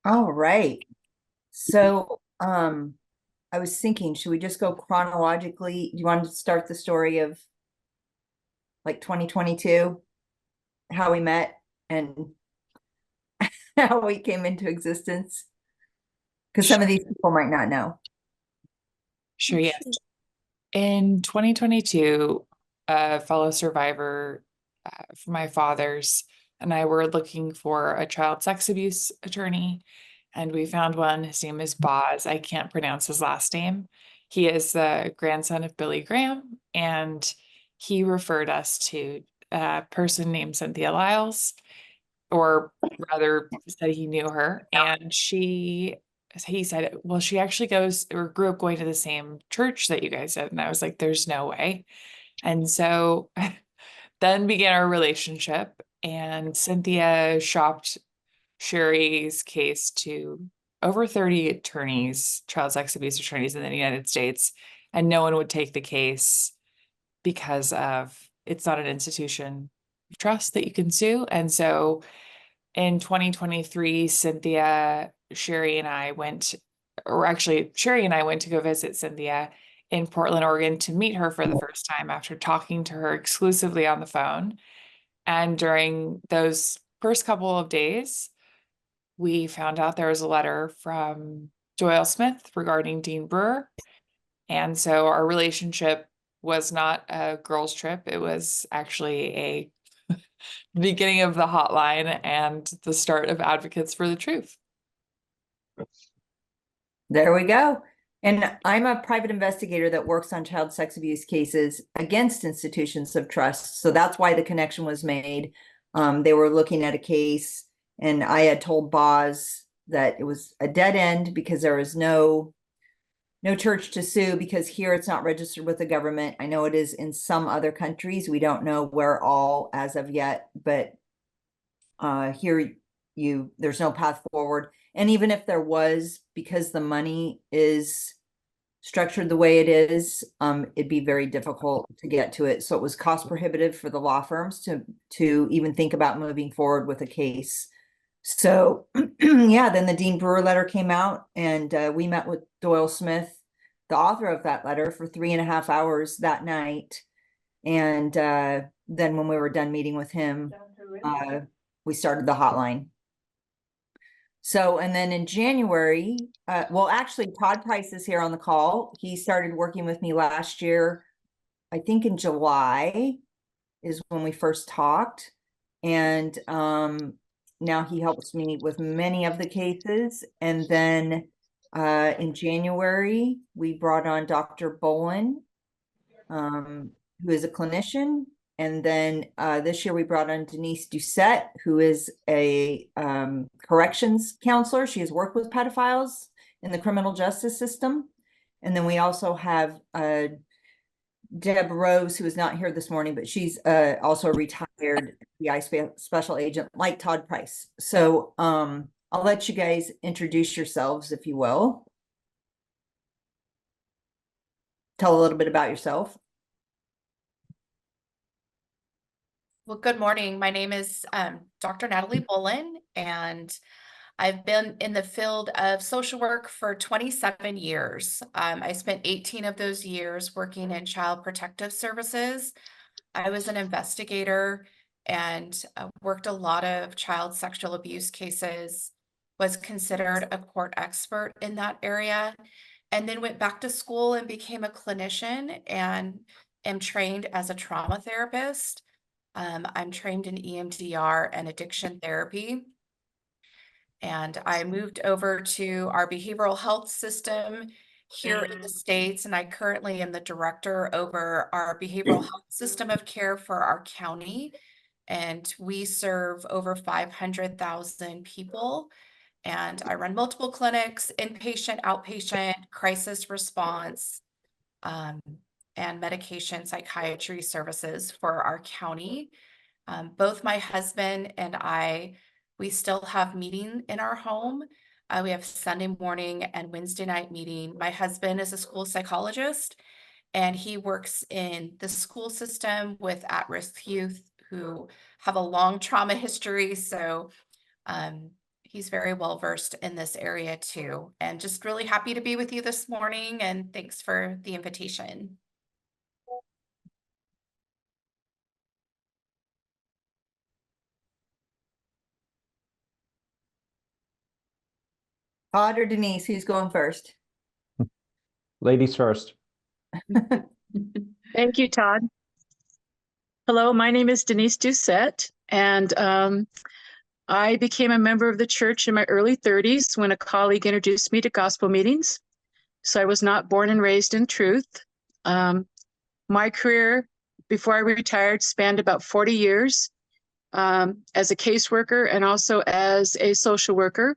All right. So, I was thinking, should we just go chronologically? Do you want to start the story of like 2022, how we met and how we came into existence? Because some Sure, of these people might not know. sure, yes. In 2022, a fellow survivor from my father's and I were looking for a child sex abuse attorney, and we found one. His name is Boz. I can't pronounce his last name. He is the grandson of Billy Graham, and he referred us to a person named Cynthia Lyles, or rather said he knew her. And he said, well, she actually goes or grew up going to the same church that you guys did. And I was like, there's no way. And so then began our relationship. And Cynthia shopped Sherry's case to over 30 attorneys, child sex abuse attorneys in the United States. And no one would take the case because of it's not an institution of trust that you can sue. And so in 2023, Sherry and I went, or actually, Sherry and I went to go visit Cynthia in Portland, Oregon to meet her for the first time after talking to her exclusively on the phone. And during those first couple of days, we found out there was a letter from Doyle Smith regarding Dean Brewer. And so our relationship was not a girls' trip, it was actually a beginning of the hotline and the start of Advocates for the Truth. There we go. And I'm a private investigator that works on child sex abuse cases against institutions of trust. So that's why the connection was made. They were looking at a case, and I had told Boz that it was a dead end because there was no church to sue, because here it's not registered with the government. I know it is in some other countries. We don't know where all as of yet, but here there's no path forward. And even if there was, because the money is structured the way it is, it'd be very difficult to get to it. So it was cost prohibitive for the law firms to even think about moving forward with a case. So yeah, then the Dean Brewer letter came out, and we met with Doyle Smith, the author of that letter, for 3.5 hours that night. And then when we were done meeting with him, we started the hotline. So, and then in January, well, actually, Todd Price is here on the call. He started working with me last year. I think in July is when we first talked. And now he helps me with many of the cases. And then in January, we brought on Dr. Bolin, who is a clinician. And then this year we brought on Denise Doucette, who is a corrections counselor. She has worked with pedophiles in the criminal justice system. And then we also have Deb Rose, who is not here this morning, but she's also a retired FBI special agent like Todd Price. So I'll let you guys introduce yourselves, if you will. Tell a little bit about yourself. Well, good morning. My name is Dr. Natalie Bolin, and I've been in the field of social work for 27 years. I spent 18 of those years working in child protective services. I was an investigator and worked a lot of child sexual abuse cases, was considered a court expert in that area, and then went back to school and became a clinician and am trained as a trauma therapist. I'm trained in EMDR and addiction therapy. And I moved over to our behavioral health system here in the States, and I currently am the director over our behavioral health system of care for our county. And we serve over 500,000 people. And I run multiple clinics, inpatient, outpatient, crisis response, um, and medication psychiatry services for our county. Both my husband and I, we still have meeting in our home. We have Sunday morning and Wednesday night meeting. My husband is a school psychologist, and he works in the school system with at-risk youth who have a long trauma history. So he's very well versed in this area too. And just really happy to be with you this morning, and thanks for the invitation. Todd or Denise, who's going first? Ladies first. Thank you, Todd. Hello, my name is Denise Doucette, and I became a member of the church in my early 30s when a colleague introduced me to gospel meetings. So I was not born and raised in truth. My career before I retired spanned about 40 years as a caseworker and also as a social worker.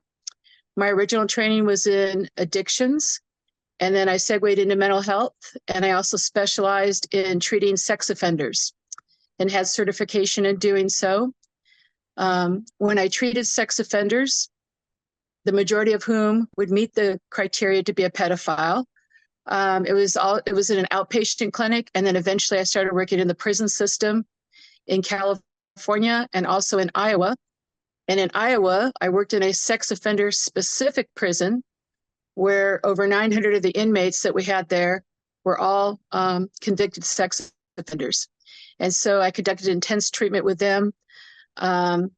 My original training was in addictions, and then I segued into mental health, and I also specialized in treating sex offenders and had certification in doing so. When I treated sex offenders, the majority of whom would meet the criteria to be a pedophile, it was in an outpatient clinic, and then eventually I started working in the prison system in California and also in Iowa. And in Iowa, I worked in a sex offender specific prison where over 900 of the inmates that we had there were all convicted sex offenders. And so I conducted intense treatment with them for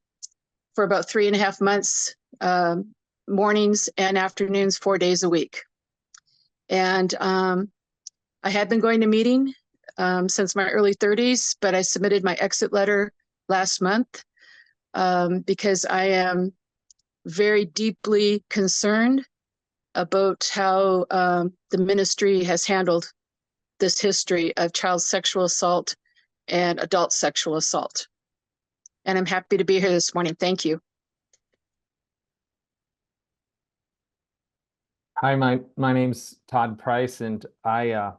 about 3.5 months, mornings and afternoons, 4 days a week. And I had been going to meeting since my early 30s, but I submitted my exit letter last month because I am very deeply concerned about how the ministry has handled this history of child sexual assault and adult sexual assault. And I'm happy to be here this morning. Thank you. Hi, my name's Todd Price, and I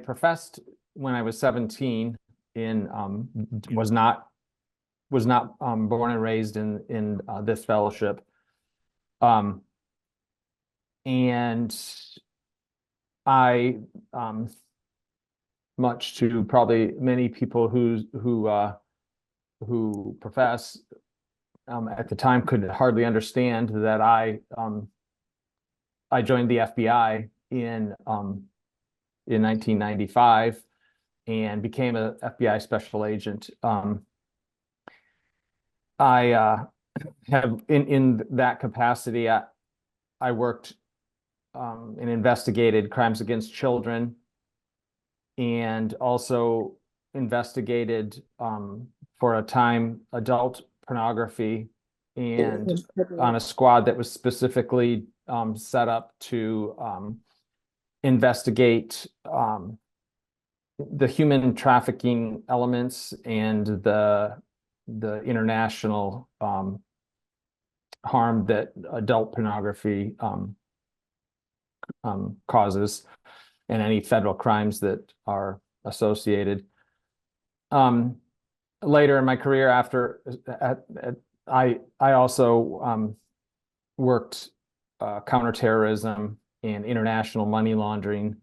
professed when I was 17 in was not born and raised in this fellowship. And I much to probably many people who profess at the time could hardly understand that I joined the FBI in 1995 and became a FBI special agent. I have in that capacity, I worked and investigated crimes against children, and also investigated for a time adult pornography, and on a squad that was specifically set up to investigate the human trafficking elements and the international harm that adult pornography causes, and any federal crimes that are associated. Later in my career, I also worked counterterrorism and international money laundering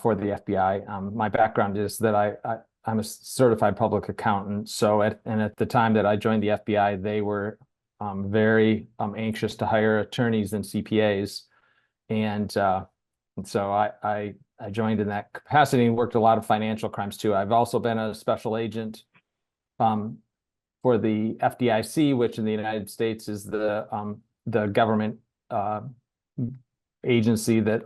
for the FBI. My background is that I'm a certified public accountant. So at the time that I joined the FBI, they were very anxious to hire attorneys and CPAs, and so I joined in that capacity and worked a lot of financial crimes too. I've also been a special agent for the FDIC, which in the United States is the government agency that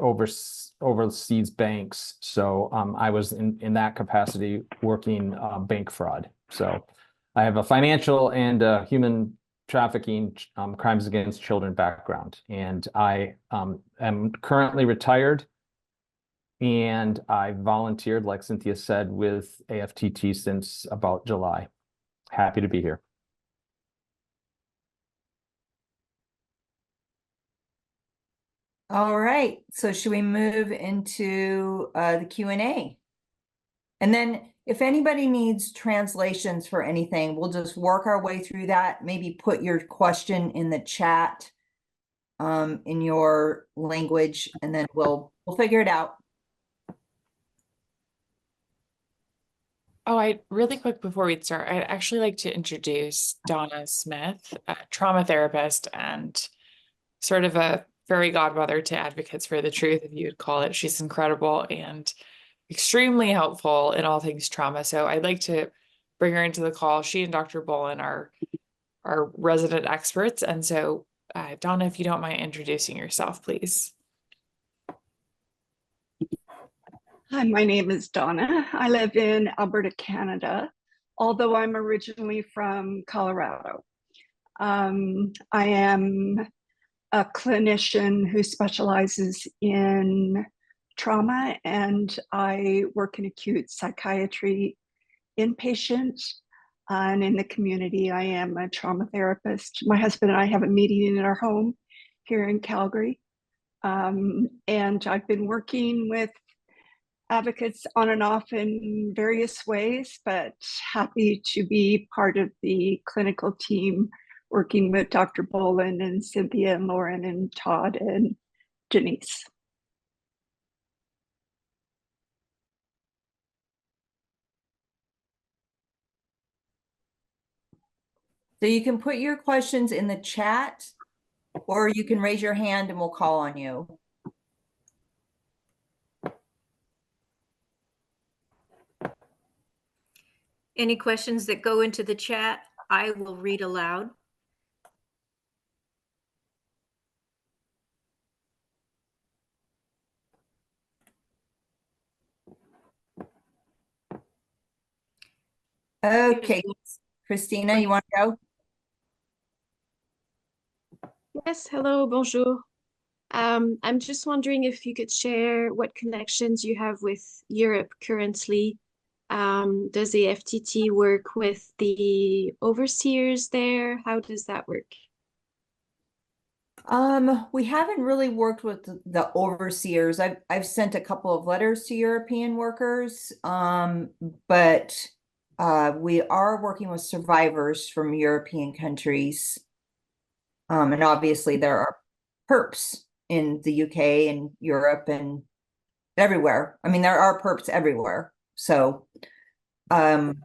oversees banks. So I was in that capacity working bank fraud. So I have a financial and human trafficking, crimes against children background, and I am currently retired, and I volunteered, like Cynthia said, with AFTT since about July. Happy to be here. All right, so should we move into the Q&A? And then if anybody needs translations for anything, we'll just work our way through that. Maybe put your question in the chat in your language, and then we'll figure it out. Oh, I really quick before we start, I'd actually like to introduce Donna Smith, a trauma therapist and sort of a fairy godmother to advocates for the truth, if you would call it. She's incredible and extremely helpful in all things trauma. So I'd like to bring her into the call. She and Dr. Bolin are resident experts. And so, Donna, if you don't mind introducing yourself, please. Hi, my name is Donna. I live in Alberta, Canada, although I'm originally from Colorado. I am a clinician who specializes in trauma, and I work in acute psychiatry inpatient. And in the community, I am a trauma therapist. My husband and I have a meeting in our home here in Calgary. And I've been working with advocates on and off in various ways, but happy to be part of the clinical team working with Dr. Bolin and Cynthia and Lauren and Todd and Denise. So you can put your questions in the chat, or you can raise your hand and we'll call on you. Any questions that go into the chat, I will read aloud. Okay, Christina, you want to go? Yes, hello, bonjour. I'm just wondering if you could share what connections you have with Europe currently. Does the FTT work with the overseers there? How does that work? We haven't really worked with the overseers. I've sent a couple of letters to European workers, but we are working with survivors from European countries. And obviously there are perps in the UK and Europe and everywhere. I mean, there are perps everywhere. So I'm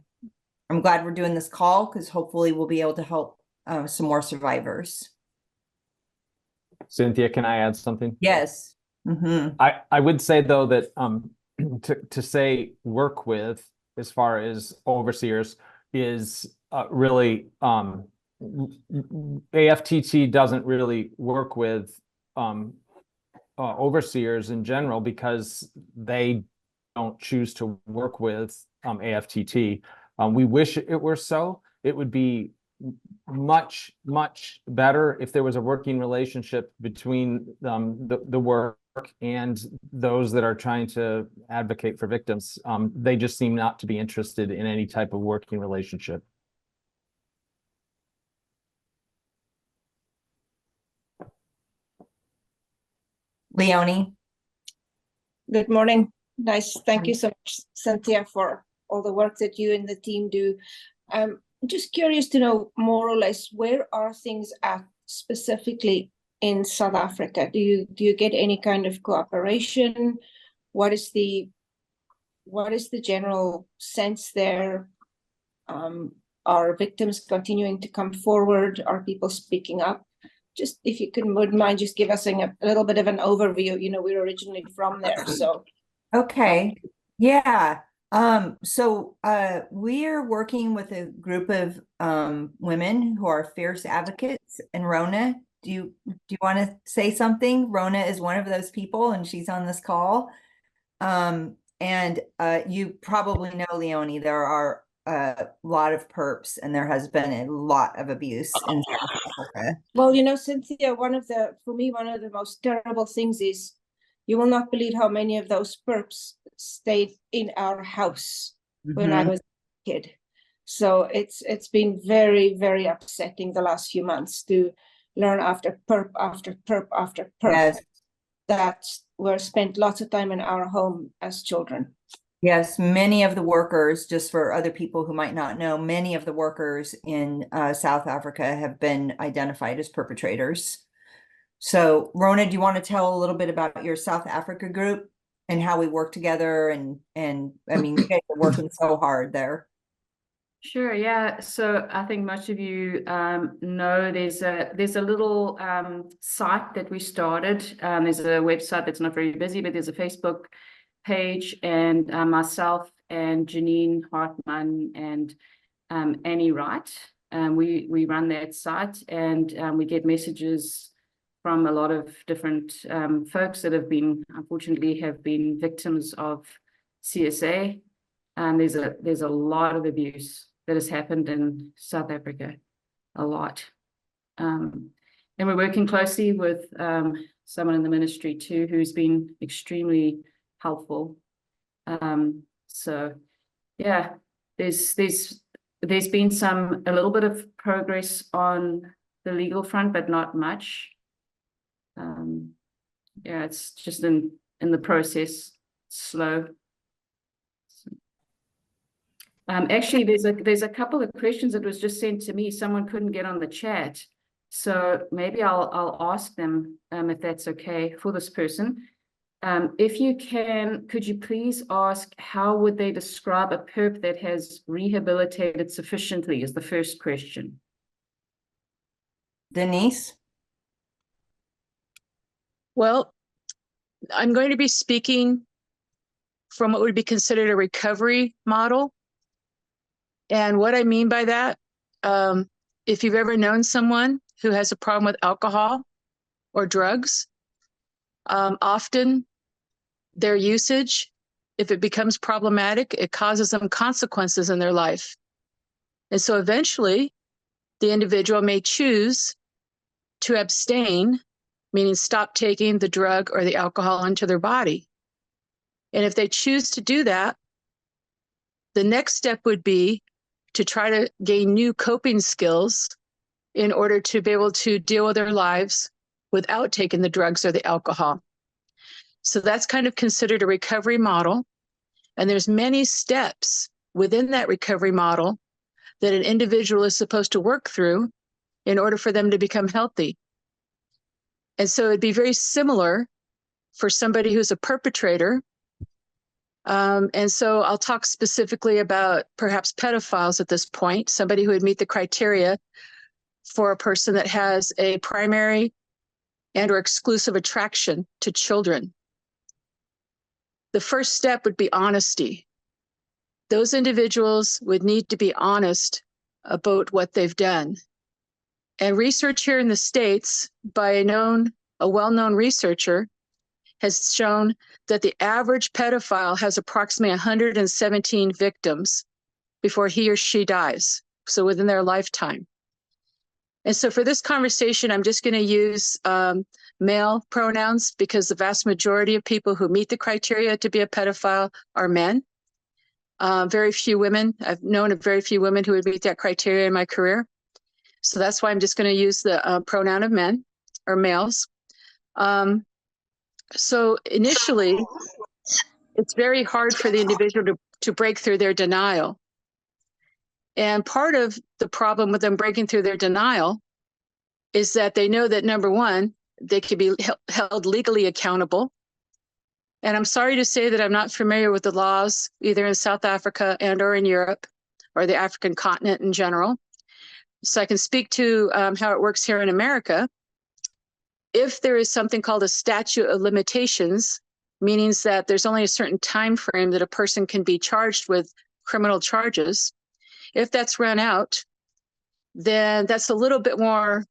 glad we're doing this call because hopefully we'll be able to help some more survivors. Cynthia, can I add something? Yes. Mm-hmm. I would say though that to say work with as far as overseers is really AFTT doesn't really work with overseers in general because they don't choose to work with AFTT. We wish it were so. It would be much better if there was a working relationship between the work and those that are trying to advocate for victims. They just seem not to be interested in any type of working relationship. Leonie. Good morning. Nice. Thank you so much, Cynthia, for all the work that you and the team do. I'm just curious to know more or less where are things at specifically in South Africa? Do you get any kind of cooperation? What is the general sense there? Are victims continuing to come forward? Are people speaking up? Just if you would mind just give us a little bit of an overview. You know, we're originally from there, so. Okay. Yeah. So we are working with a group of women who are fierce advocates. And Rona, do you want to say something? Rona is one of those people and she's on this call. And you probably know, Leonie, there are a lot of perps and there has been a lot of abuse in South Africa. Well, you know, Cynthia, for me, one of the most terrible things is you will not believe how many of those perps stayed in our house when I was a kid. So it's been very, very upsetting the last few months to learn after perp after perp after perp. Yes. That were spent lots of time in our home as children. Yes, many of the workers, just for other people who might not know, many of the workers in South Africa have been identified as perpetrators. So, Rona, do you want to tell a little bit about your South Africa group and how we work together and I mean, you guys are working so hard there. Sure, yeah. So I think most of you know there's a little site that we started. There's a website that's not very busy, but there's a Facebook page, and myself and Janine Hartman and Annie Wright, we run that site, and we get messages from a lot of different folks that have been, unfortunately, have been victims of CSA. There's a lot of abuse that has happened in South Africa, a lot. And we're working closely with someone in the ministry too, who's been extremely helpful. So yeah, there's been a little bit of progress on the legal front, but not much. Yeah, it's just in the process, slow. Actually, there's a couple of questions that was just sent to me. Someone couldn't get on the chat, so maybe I'll ask them if that's okay for this person. If you can, could you please ask how would they describe a perp that has rehabilitated sufficiently? Is the first question. Denise? Well, I'm going to be speaking from what would be considered a recovery model. And what I mean by that, if you've ever known someone who has a problem with alcohol or drugs, often their usage, if it becomes problematic, it causes them consequences in their life. And so eventually the individual may choose to abstain, meaning stop taking the drug or the alcohol into their body. And if they choose to do that, the next step would be to try to gain new coping skills in order to be able to deal with their lives without taking the drugs or the alcohol. So that's kind of considered a recovery model. And there's many steps within that recovery model that an individual is supposed to work through in order for them to become healthy. And so it'd be very similar for somebody who's a perpetrator. And so I'll talk specifically about perhaps pedophiles at this point, somebody who would meet the criteria for a person that has a primary and or exclusive attraction to children. The first step would be honesty. Those individuals would need to be honest about what they've done. And research here in the States by a well-known researcher has shown that the average pedophile has approximately 117 victims before he or she dies, so within their lifetime. And so for this conversation, I'm just going to use male pronouns because the vast majority of people who meet the criteria to be a pedophile are men. Very few women. I've known of very few women who would meet that criteria in my career. So that's why I'm just going to use the pronoun of men or males. So initially, it's very hard for the individual to break through their denial. And part of the problem with them breaking through their denial is that they know that, number one, they could be held legally accountable. And I'm sorry to say that I'm not familiar with the laws either in South Africa and or in Europe or the African continent in general. So I can speak to how it works here in America. If there is something called a statute of limitations, meaning that there's only a certain time frame that a person can be charged with criminal charges, if that's run out, then that's a little bit more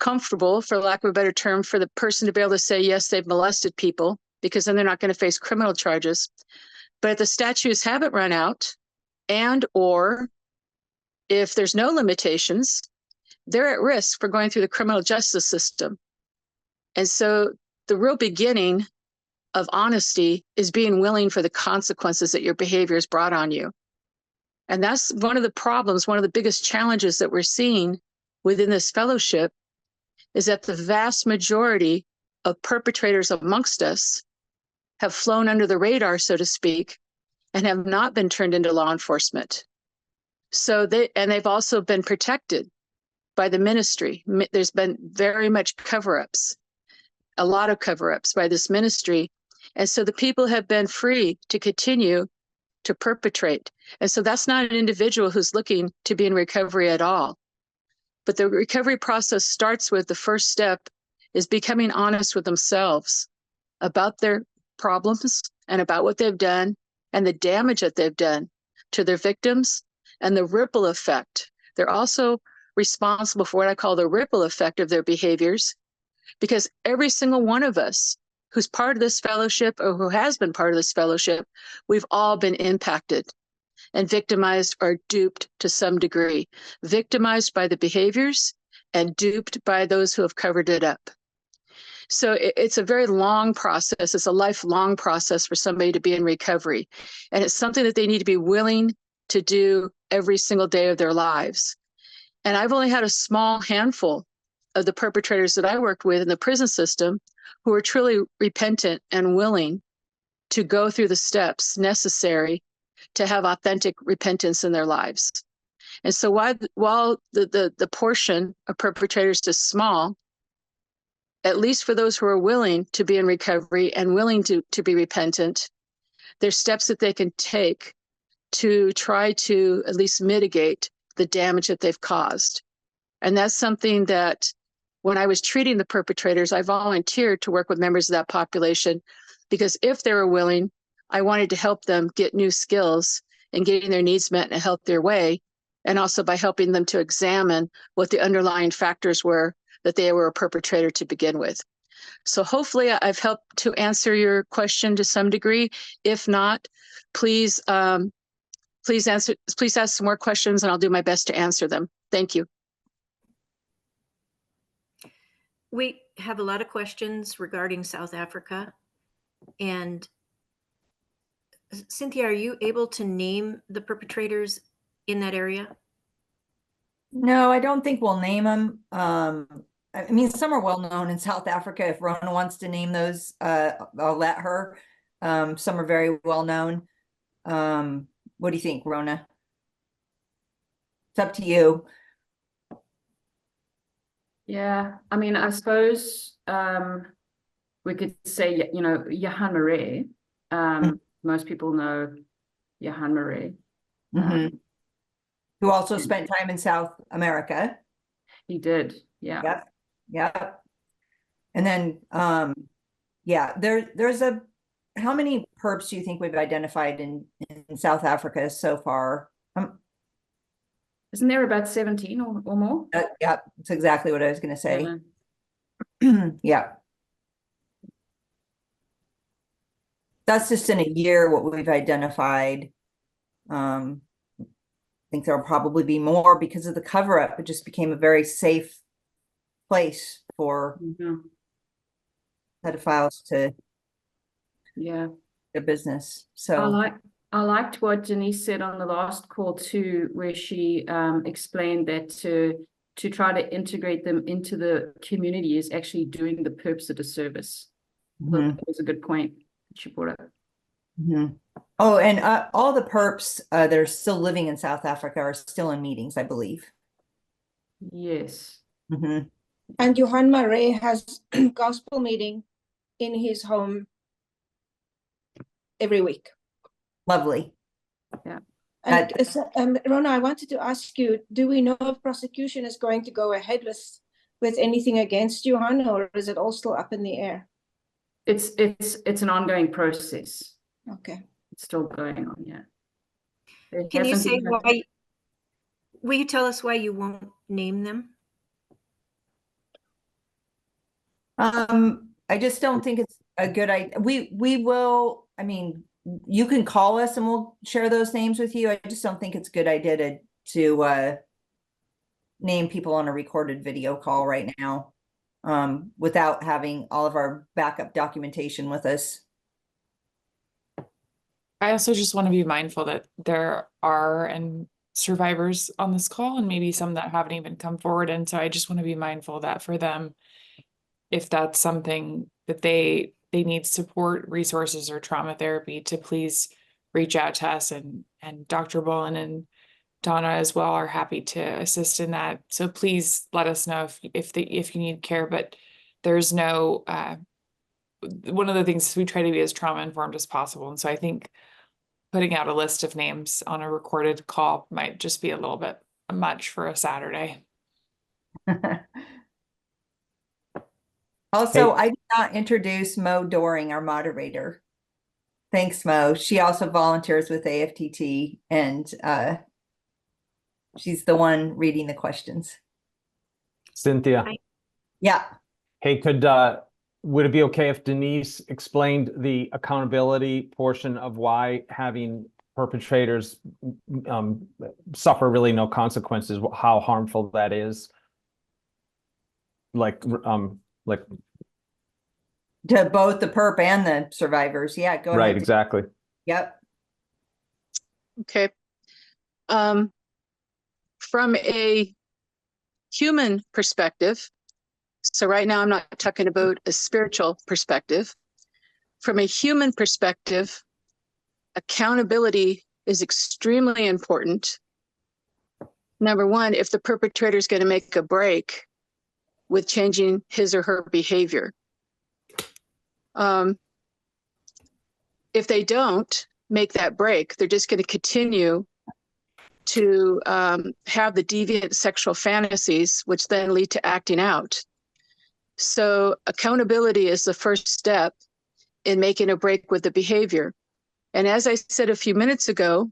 comfortable, for lack of a better term, for the person to be able to say, yes, they've molested people, because then they're not going to face criminal charges. But if the statutes haven't run out, and or if there's no limitations, they're at risk for going through the criminal justice system. And so the real beginning of honesty is being willing for the consequences that your behavior has brought on you. And that's one of the problems, one of the biggest challenges that we're seeing within this fellowship is that the vast majority of perpetrators amongst us have flown under the radar, so to speak, and have not been turned into law enforcement. So they've also been protected by the ministry. There's been very much cover-ups, a lot of cover-ups by this ministry. And so the people have been free to continue to perpetrate. And so that's not an individual who's looking to be in recovery at all. But the recovery process starts with the first step is becoming honest with themselves about their problems and about what they've done and the damage that they've done to their victims and the ripple effect. They're also responsible for what I call the ripple effect of their behaviors, because every single one of us who's part of this fellowship or who has been part of this fellowship, we've all been impacted and victimized or duped to some degree, victimized by the behaviors and duped by those who have covered it up. So it's a very long process. It's a lifelong process for somebody to be in recovery. And it's something that they need to be willing to do every single day of their lives. And I've only had a small handful of the perpetrators that I worked with in the prison system who are truly repentant and willing to go through the steps necessary to have authentic repentance in their lives. And so while the portion of perpetrators is small, at least for those who are willing to be in recovery and willing to be repentant, there's steps that they can take to try to at least mitigate the damage that they've caused. And that's something that when I was treating the perpetrators, I volunteered to work with members of that population, because if they were willing, I wanted to help them get new skills in getting their needs met in a healthier way, and also by helping them to examine what the underlying factors were that they were a perpetrator to begin with. So hopefully I've helped to answer your question to some degree. If not, please ask some more questions and I'll do my best to answer them. Thank you. We have a lot of questions regarding South Africa. And Cynthia, are you able to name the perpetrators in that area? No, I don't think we'll name them. I mean, some are well known in South Africa. If Rona wants to name those, I'll let her. Some are very well known. What do you think, Rona? It's up to you. Yeah, I mean, I suppose we could say, you know, Johan Marais. Most people know Johan Marais. Who also spent time in South America. He did, yeah. Yep, yep. And then, yeah, there's how many perps do you think we've identified in South Africa so far? Isn't there about 17 or more? Yeah, that's exactly what I was going to say. Yeah. That's just in a year what we've identified. I think there'll probably be more because of the cover up. It just became a very safe place for pedophiles to their business. So I liked what Denise said on the last call too, where she explained that to try to integrate them into the community is actually doing the perps a disservice. That was a good point that she brought up. Oh, and all the perps that are still living in South Africa are still in meetings, I believe. Yes. And Johan Marais has gospel meeting in his home every week. Lovely. Yeah. And Rona, I wanted to ask you, do we know if prosecution is going to go ahead with anything against Johan, or is it all still up in the air? It's an ongoing process. Okay. It's still going on, yeah. Can you say why? Will you tell us why you won't name them? I just don't think it's a good idea. We will, I mean, you can call us and we'll share those names with you. I just don't think it's a good idea to name people on a recorded video call right now, without having all of our backup documentation with us. I also just want to be mindful that there are survivors on this call and maybe some that haven't even come forward. And so I just want to be mindful that for them, if that's something that they need support, resources, or trauma therapy, to please reach out to us, and Dr. Bolin and Donna as well are happy to assist in that. So please let us know if you need care, but there's no one of the things is we try to be as trauma informed as possible. And so I think putting out a list of names on a recorded call might just be a little bit much for a Saturday. Also, Hey. I did not introduce Mo Doring, our moderator. Thanks, Mo. She also volunteers with AFTT, and she's the one reading the questions. Cynthia. Hi. Yeah. Hey, would it be okay if Denise explained the accountability portion of why having perpetrators suffer really no consequences, how harmful that is? Like To both the perp and the survivors. Yeah, go ahead. right, exactly. Yep. Okay. From a human perspective, so right now I'm not talking about a spiritual perspective. From a human perspective, accountability is extremely important. Number one, if the perpetrator is going to make a break with changing his or her behavior. If they don't make that break, they're just going to continue to have the deviant sexual fantasies, which then lead to acting out. So accountability is the first step in making a break with the behavior. And as I said a few minutes ago,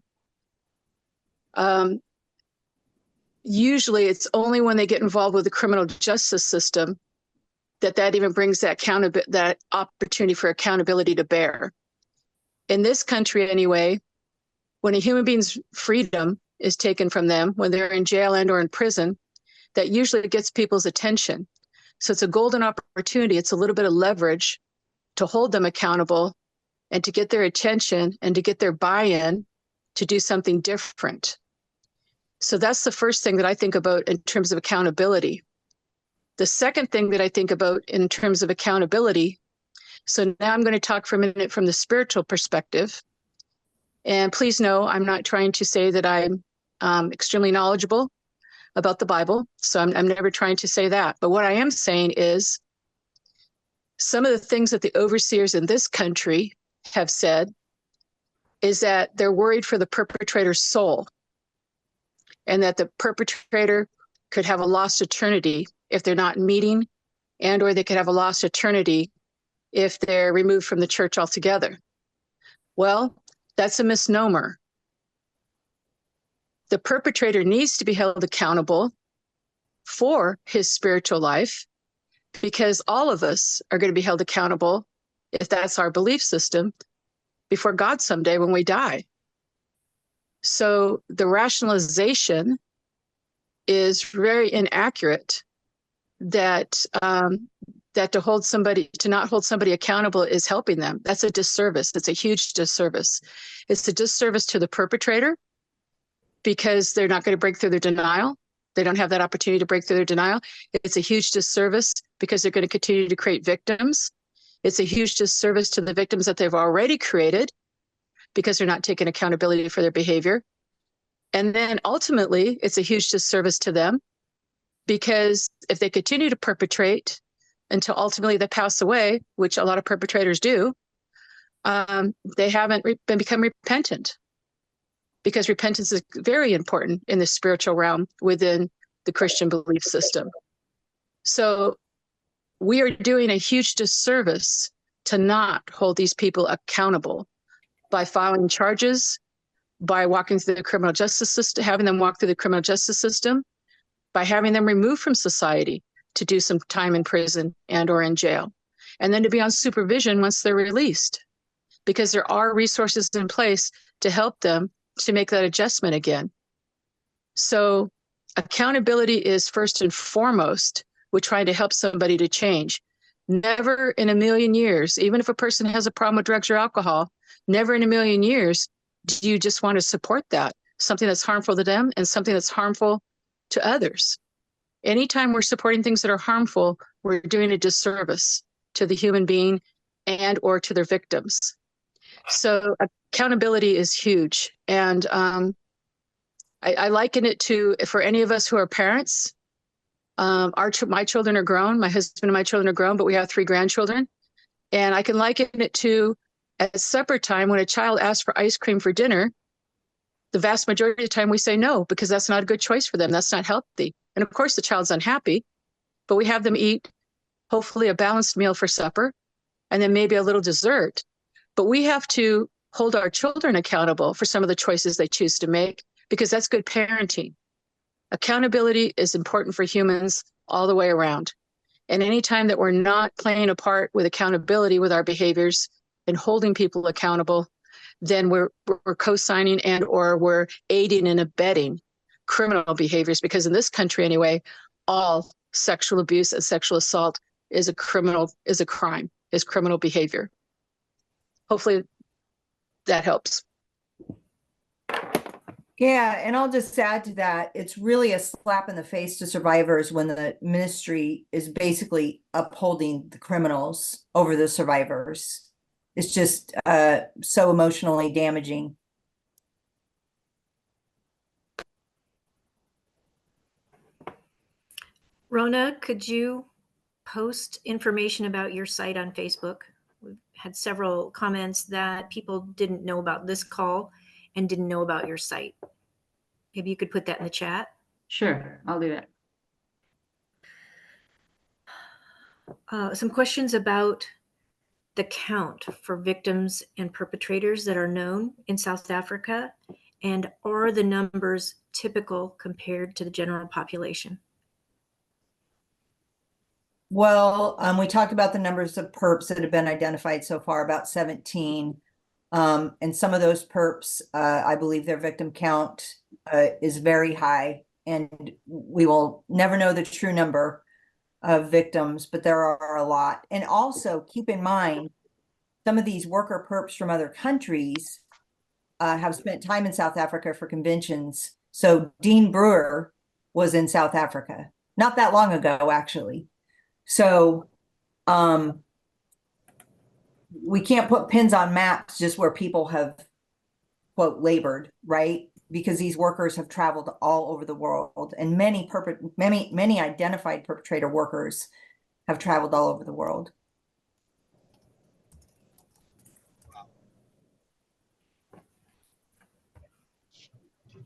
usually it's only when they get involved with the criminal justice system that even brings that opportunity for accountability to bear. In this country anyway, when a human being's freedom is taken from them, when they're in jail and or in prison, that usually gets people's attention. So it's a golden opportunity. It's a little bit of leverage to hold them accountable and to get their attention and to get their buy-in to do something different. So that's the first thing that I think about in terms of accountability. The second thing that I think about in terms of accountability, so now I'm going to talk for a minute from the spiritual perspective. And please know, I'm not trying to say that I'm extremely knowledgeable about the Bible. So I'm never trying to say that. But what I am saying is some of the things that the overseers in this country have said is that they're worried for the perpetrator's soul and that the perpetrator could have a lost eternity if they're not meeting, and or they could have a lost eternity if they're removed from the church altogether. Well, that's a misnomer. The perpetrator needs to be held accountable for his spiritual life, because all of us are going to be held accountable, if that's our belief system, before God someday when we die. So the rationalization is very inaccurate that that to not hold somebody accountable is helping them. That's a disservice. It's a huge disservice. It's a disservice to the perpetrator because they're not going to break through their denial. They don't have that opportunity to break through their denial. It's a huge disservice because they're going to continue to create victims. It's a huge disservice to the victims that they've already created because they're not taking accountability for their behavior. And then ultimately, it's a huge disservice to them because if they continue to perpetrate until ultimately they pass away, which a lot of perpetrators do, they haven't become repentant, because repentance is very important in the spiritual realm within the Christian belief system. So we are doing a huge disservice to not hold these people accountable by filing charges, by walking through the criminal justice system, having them walk through the criminal justice system, by having them removed from society to do some time in prison and or in jail, and then to be on supervision once they're released, because there are resources in place to help them to make that adjustment again. So accountability is first and foremost with trying to help somebody to change. Never in a million years, even if a person has a problem with drugs or alcohol, never in a million years do you just want to support that, something that's harmful to them and something that's harmful to others. Anytime we're supporting things that are harmful, we're doing a disservice to the human being and or to their victims. So accountability is huge. And I liken it to, for any of us who are parents, my children are grown, my husband and my children are grown, but we have 3 grandchildren. And I can liken it to at supper time when a child asks for ice cream for dinner, the vast majority of the time we say no, because that's not a good choice for them. That's not healthy. And of course the child's unhappy, but we have them eat hopefully a balanced meal for supper and then maybe a little dessert. But we have to hold our children accountable for some of the choices they choose to make, because that's good parenting. Accountability is important for humans all the way around. And anytime that we're not playing a part with accountability with our behaviors and holding people accountable, then we're co-signing and or we're aiding and abetting criminal behaviors. Because in this country anyway, all sexual abuse and sexual assault is a crime, is criminal behavior. Hopefully that helps. Yeah, and I'll just add to that, it's really a slap in the face to survivors when the ministry is basically upholding the criminals over the survivors. It's just so emotionally damaging. Rona, could you post information about your site on Facebook? We've had several comments that people didn't know about this call and didn't know about your site. Maybe you could put that in the chat. Sure, I'll do that. Some questions about the count for victims and perpetrators that are known in South Africa, and are the numbers typical compared to the general population? Well, we talked about the numbers of perps that have been identified so far, about 17. And some of those perps, I believe their victim count is very high, and we will never know the true number of victims, but there are a lot. And also keep in mind, some of these worker perps from other countries have spent time in South Africa for conventions. So Dean Brewer was in South Africa not that long ago, actually. So we can't put pins on maps just where people have, quote, labored, right? Because these workers have traveled all over the world, and many identified perpetrator workers have traveled all over the world.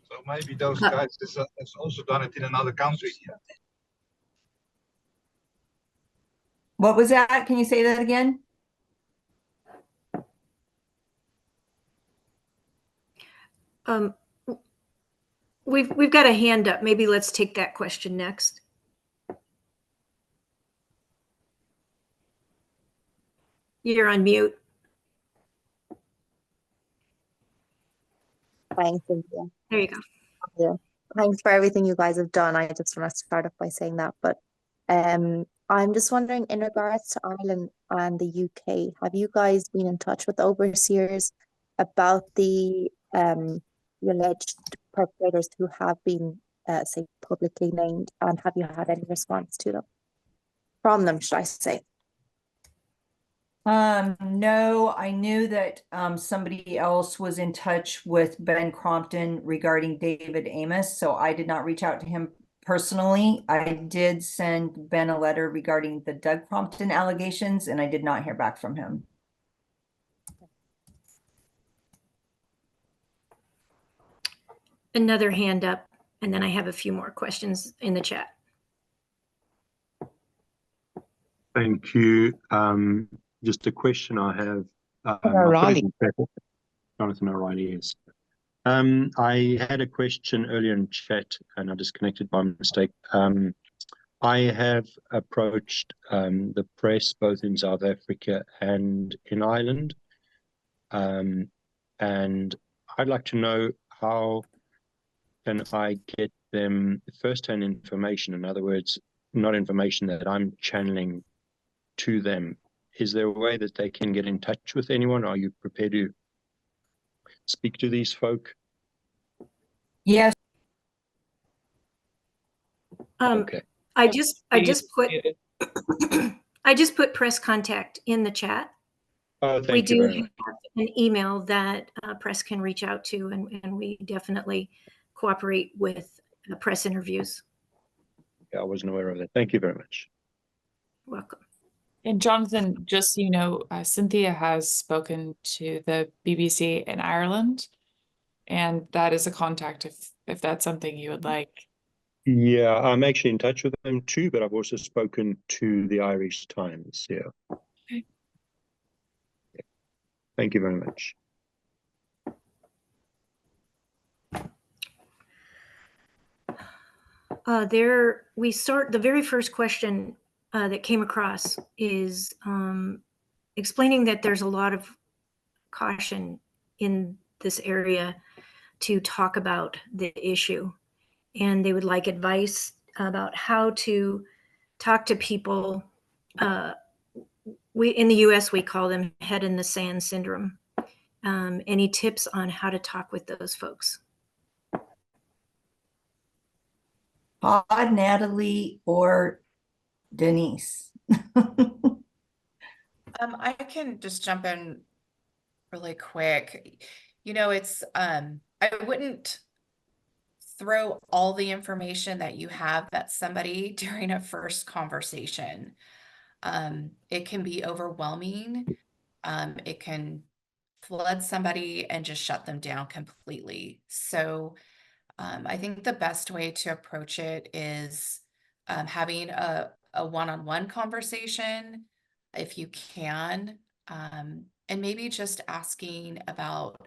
So maybe those guys has also done it in another country. Yeah. What was that? Can you say that again? We've got a hand up. Maybe let's take that question next. You're on mute. Thanks, Cynthia. There you go. Yeah. Thanks for everything you guys have done. I just want to start off by saying that. But I'm just wondering, in regards to Ireland and the UK, have you guys been in touch with overseers about the alleged perpetrators who have been, say, publicly named, and have you had any response to them? From them, should I say? No, I knew that somebody else was in touch with Ben Crompton regarding David Amos, so I did not reach out to him personally. I did send Ben a letter regarding the Doug Crompton allegations, and I did not hear back from him. Another hand up, and then I have a few more questions in the chat. Thank you. Just a question I have. O'Reilly. Jonathan O'Reilly, yes. I had a question earlier in chat and I disconnected by mistake. I have approached the press both in South Africa and in Ireland. And I'd like to know, how can I get them first-hand information? In other words, not information that I'm channeling to them. Is there a way that they can get in touch with anyone? Are you prepared to speak to these folk? Yes. Okay. I just put press contact in the chat. Oh, We thank you do very have much. an email that press can reach out to, and we definitely cooperate with press interviews. Yeah, I wasn't aware of that. Thank you very much. Welcome. And Jonathan, just so you know, Cynthia has spoken to the BBC in Ireland, and that is a contact if that's something you would like. Yeah, I'm actually in touch with them too, but I've also spoken to the Irish Times. Yeah. Okay. Thank you very much. The very first question that came across is explaining that there's a lot of caution in this area to talk about the issue. And they would like advice about how to talk to people. In the US, we call them head in the sand syndrome. Any tips on how to talk with those folks? Todd, Natalie, or Denise? I can just jump in really quick. You know, it's I wouldn't throw all the information that you have at somebody during a first conversation. It can be overwhelming. It can flood somebody and just shut them down completely. So I think the best way to approach it is having a one-on-one conversation if you can, and maybe just asking about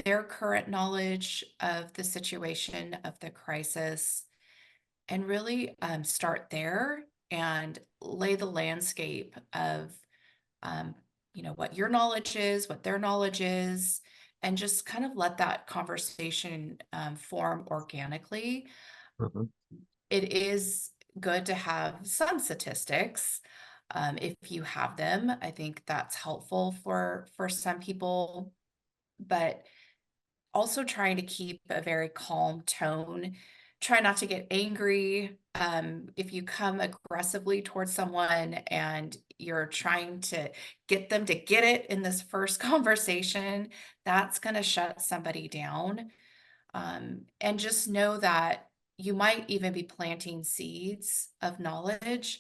their current knowledge of the situation of the crisis, and really start there and lay the landscape of you know, what your knowledge is, what their knowledge is, and just kind of let that conversation form organically. Mhm. It is good to have some statistics if you have them. I think that's helpful for some people, but also trying to keep a very calm tone. Try not to get angry. If you come aggressively towards someone and you're trying to get them to get it in this first conversation, that's going to shut somebody down. And just know that you might even be planting seeds of knowledge,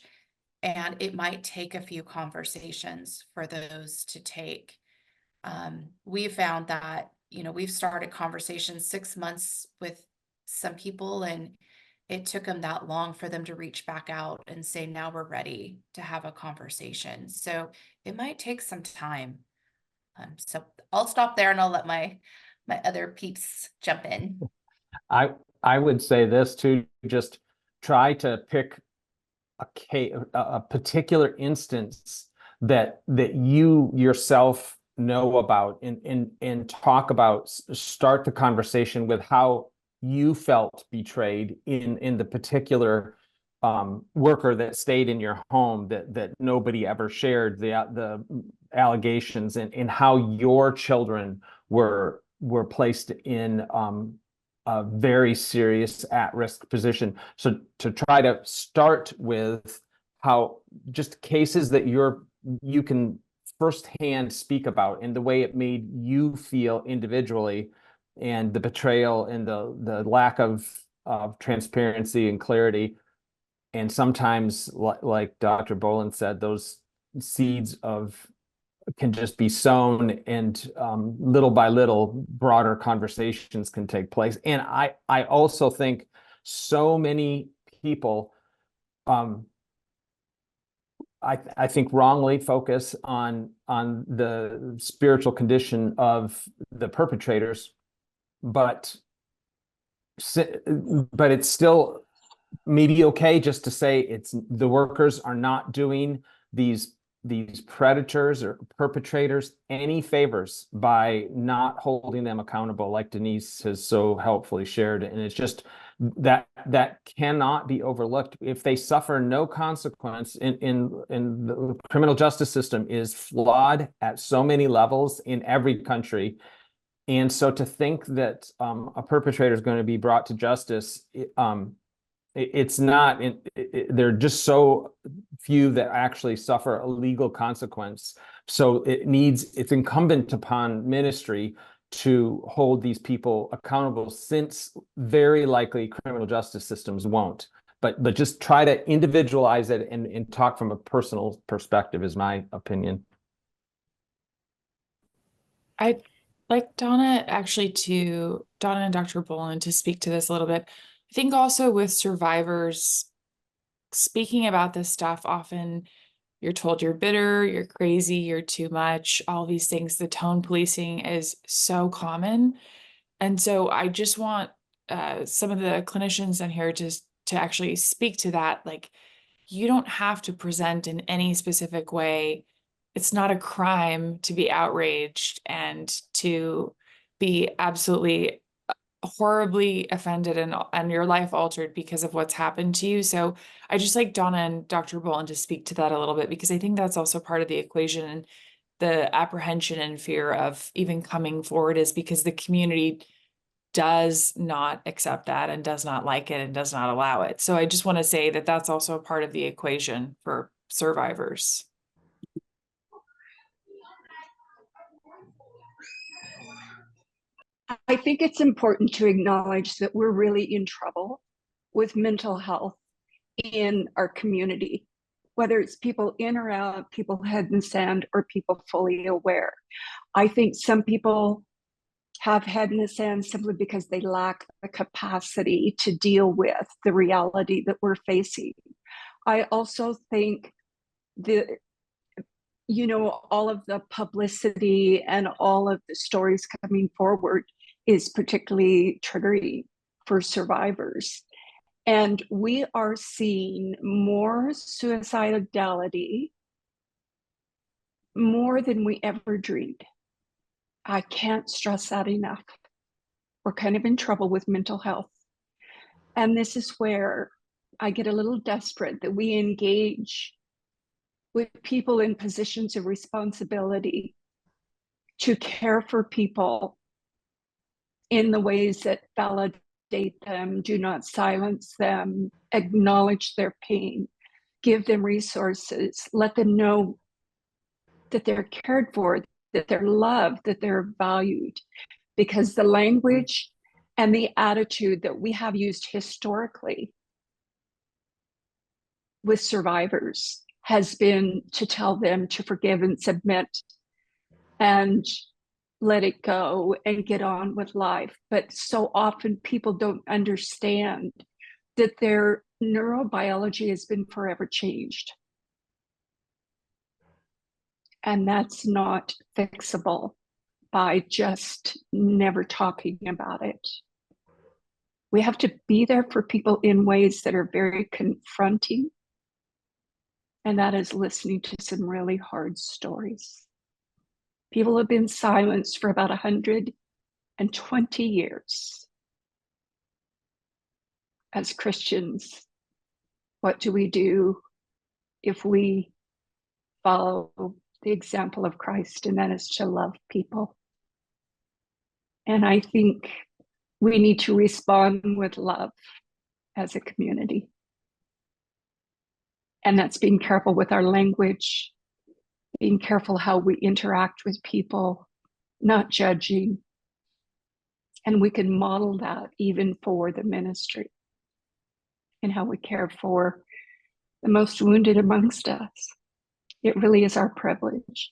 and it might take a few conversations for those to take. We found that, you know, we've started conversations 6 months with some people, and it took them that long for them to reach back out and say, now we're ready to have a conversation. So it might take some time. So I'll stop there and I'll let my other peeps jump in. I would say this too, just try to pick a particular instance that you yourself know about, and talk about, start the conversation with how you felt betrayed in the particular worker that stayed in your home, that nobody ever shared the allegations, and how your children were placed in a very serious at-risk position. So to try to start with how just cases that you can firsthand speak about, and the way it made you feel individually, and the betrayal and the lack of transparency and clarity. And sometimes, like Dr. Bolin said, those seeds can just be sown, and little by little broader conversations can take place. And I also think so many people I think wrongly focus on the spiritual condition of the perpetrators, but it's still maybe okay just to say it's the workers are not doing these predators or perpetrators any favors by not holding them accountable, like Denise has so helpfully shared. And it's just that cannot be overlooked. If they suffer no consequence, in the criminal justice system is flawed at so many levels in every country. And so to think that a perpetrator is going to be brought to justice, it's not. There are just so few that actually suffer a legal consequence. So it's incumbent upon ministry to hold these people accountable, since very likely criminal justice systems won't. but just try to individualize it and talk from a personal perspective is my opinion. I'd like Donna and Dr. Boland to speak to this a little bit. I think also with survivors speaking about this stuff, often you're told you're bitter, you're crazy, you're too much, all these things. The tone policing is so common. And so I just want some of the clinicians in here to actually speak to that. Like, you don't have to present in any specific way. It's not a crime to be outraged and to be absolutely horribly offended and your life altered because of what's happened to you. So I just like Donna and Dr. Boland to speak to that a little bit, because I think that's also part of the equation. And the apprehension and fear of even coming forward is because the community does not accept that and does not like it and does not allow it. So I just want to say that that's also a part of the equation for survivors. I think it's important to acknowledge that we're really in trouble with mental health in our community, whether it's people in or out, people head in sand, or people fully aware. I think some people have head in the sand simply because they lack the capacity to deal with the reality that we're facing. I also think all of the publicity and all of the stories coming forward is particularly triggering for survivors. And we are seeing more suicidality, more than we ever dreamed. I can't stress that enough. We're kind of in trouble with mental health. And this is where I get a little desperate that we engage with people in positions of responsibility to care for people in the ways that validate them, do not silence them, acknowledge their pain, give them resources, let them know that they're cared for, that they're loved, that they're valued. Because the language and the attitude that we have used historically with survivors has been to tell them to forgive and submit and let it go and get on with life. But so often people don't understand that their neurobiology has been forever changed. And that's not fixable by just never talking about it. We have to be there for people in ways that are very confronting. And that is listening to some really hard stories. People have been silenced for about 120 years. As Christians, what do we do if we follow the example of Christ, and that is to love people? And I think we need to respond with love as a community. And that's being careful with our language, being careful how we interact with people, not judging. And we can model that even for the ministry and how we care for the most wounded amongst us. It really is our privilege.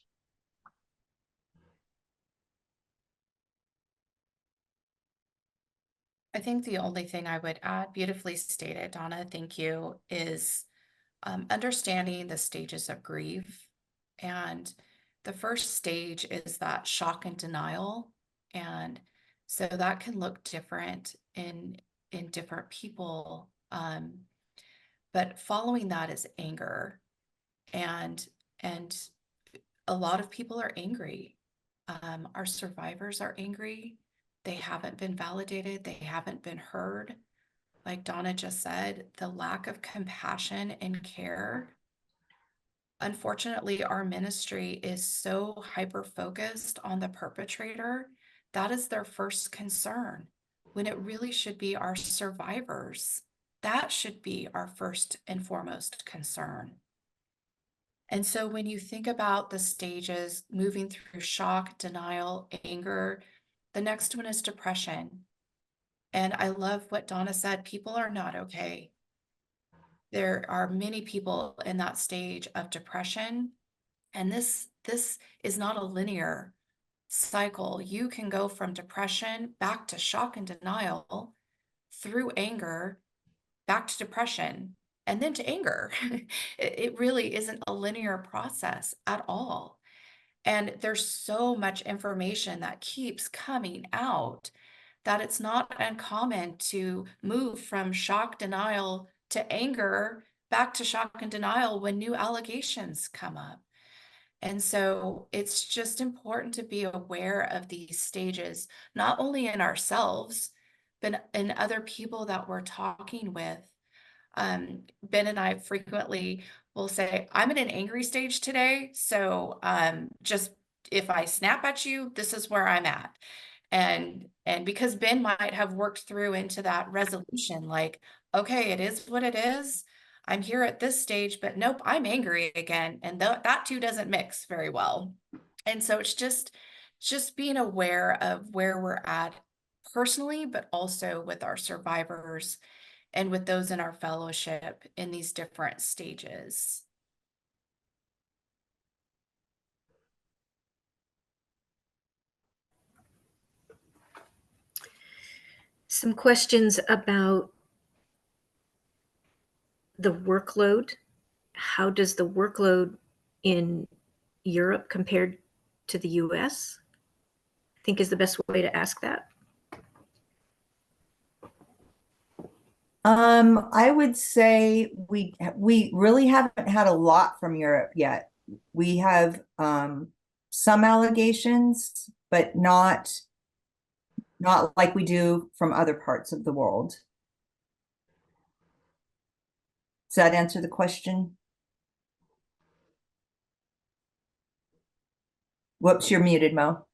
I think the only thing I would add, beautifully stated, Donna, thank you, is understanding the stages of grief. And the first stage is that shock and denial. And so that can look different in different people. But following that is anger. And a lot of people are angry. Our survivors are angry. They haven't been validated. They haven't been heard. Like Donna just said, the lack of compassion and care. Unfortunately, our ministry is so hyper-focused on the perpetrator. That is their first concern, when it really should be our survivors. That should be our first and foremost concern. And so when you think about the stages, moving through shock, denial, anger, the next one is depression. And I love what Donna said, people are not okay. there are many people in that stage of depression. And this is not a linear cycle. You can go from depression back to shock and denial, through anger, back to depression, and then to anger. It really isn't a linear process at all. And there's so much information that keeps coming out that it's not uncommon to move from shock denial to anger back to shock and denial when new allegations come up. And so it's just important to be aware of these stages, not only in ourselves, but in other people that we're talking with. Ben and I frequently will say, I'm in an angry stage today. So just if I snap at you, this is where I'm at. And because Ben might have worked through into that resolution, like, okay, it is what it is. I'm here at this stage, but nope, I'm angry again. And that too doesn't mix very well. And so it's just being aware of where we're at personally, but also with our survivors and with those in our fellowship in these different stages. Some questions about the workload. How does the workload in Europe compared to the US? I think is the best way to ask that. I would say we really haven't had a lot from Europe yet. We have some allegations, but not like we do from other parts of the world. Does that answer the question? Whoops, you're muted, Mo.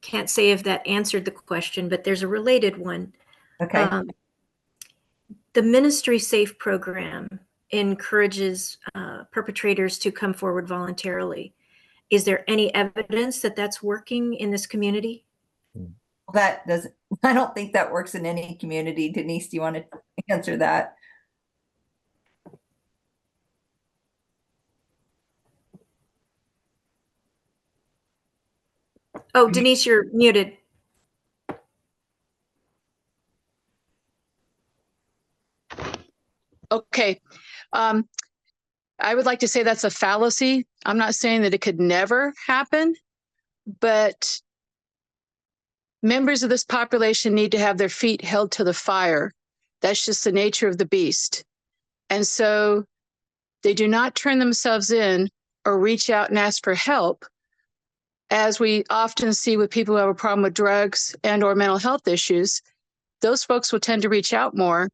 Can't say if that answered the question, but there's a related one. Okay. The Ministry Safe program encourages perpetrators to come forward voluntarily. Is there any evidence that that's working in this community? That doesn't, I don't think that works in any community. Denise, do you want to answer that? Oh, Denise, you're muted. Okay. I would like to say that's a fallacy. I'm not saying that it could never happen, but members of this population need to have their feet held to the fire. That's just the nature of the beast. And so they do not turn themselves in or reach out and ask for help, as we often see with people who have a problem with drugs and or mental health issues. Those folks will tend to reach out more,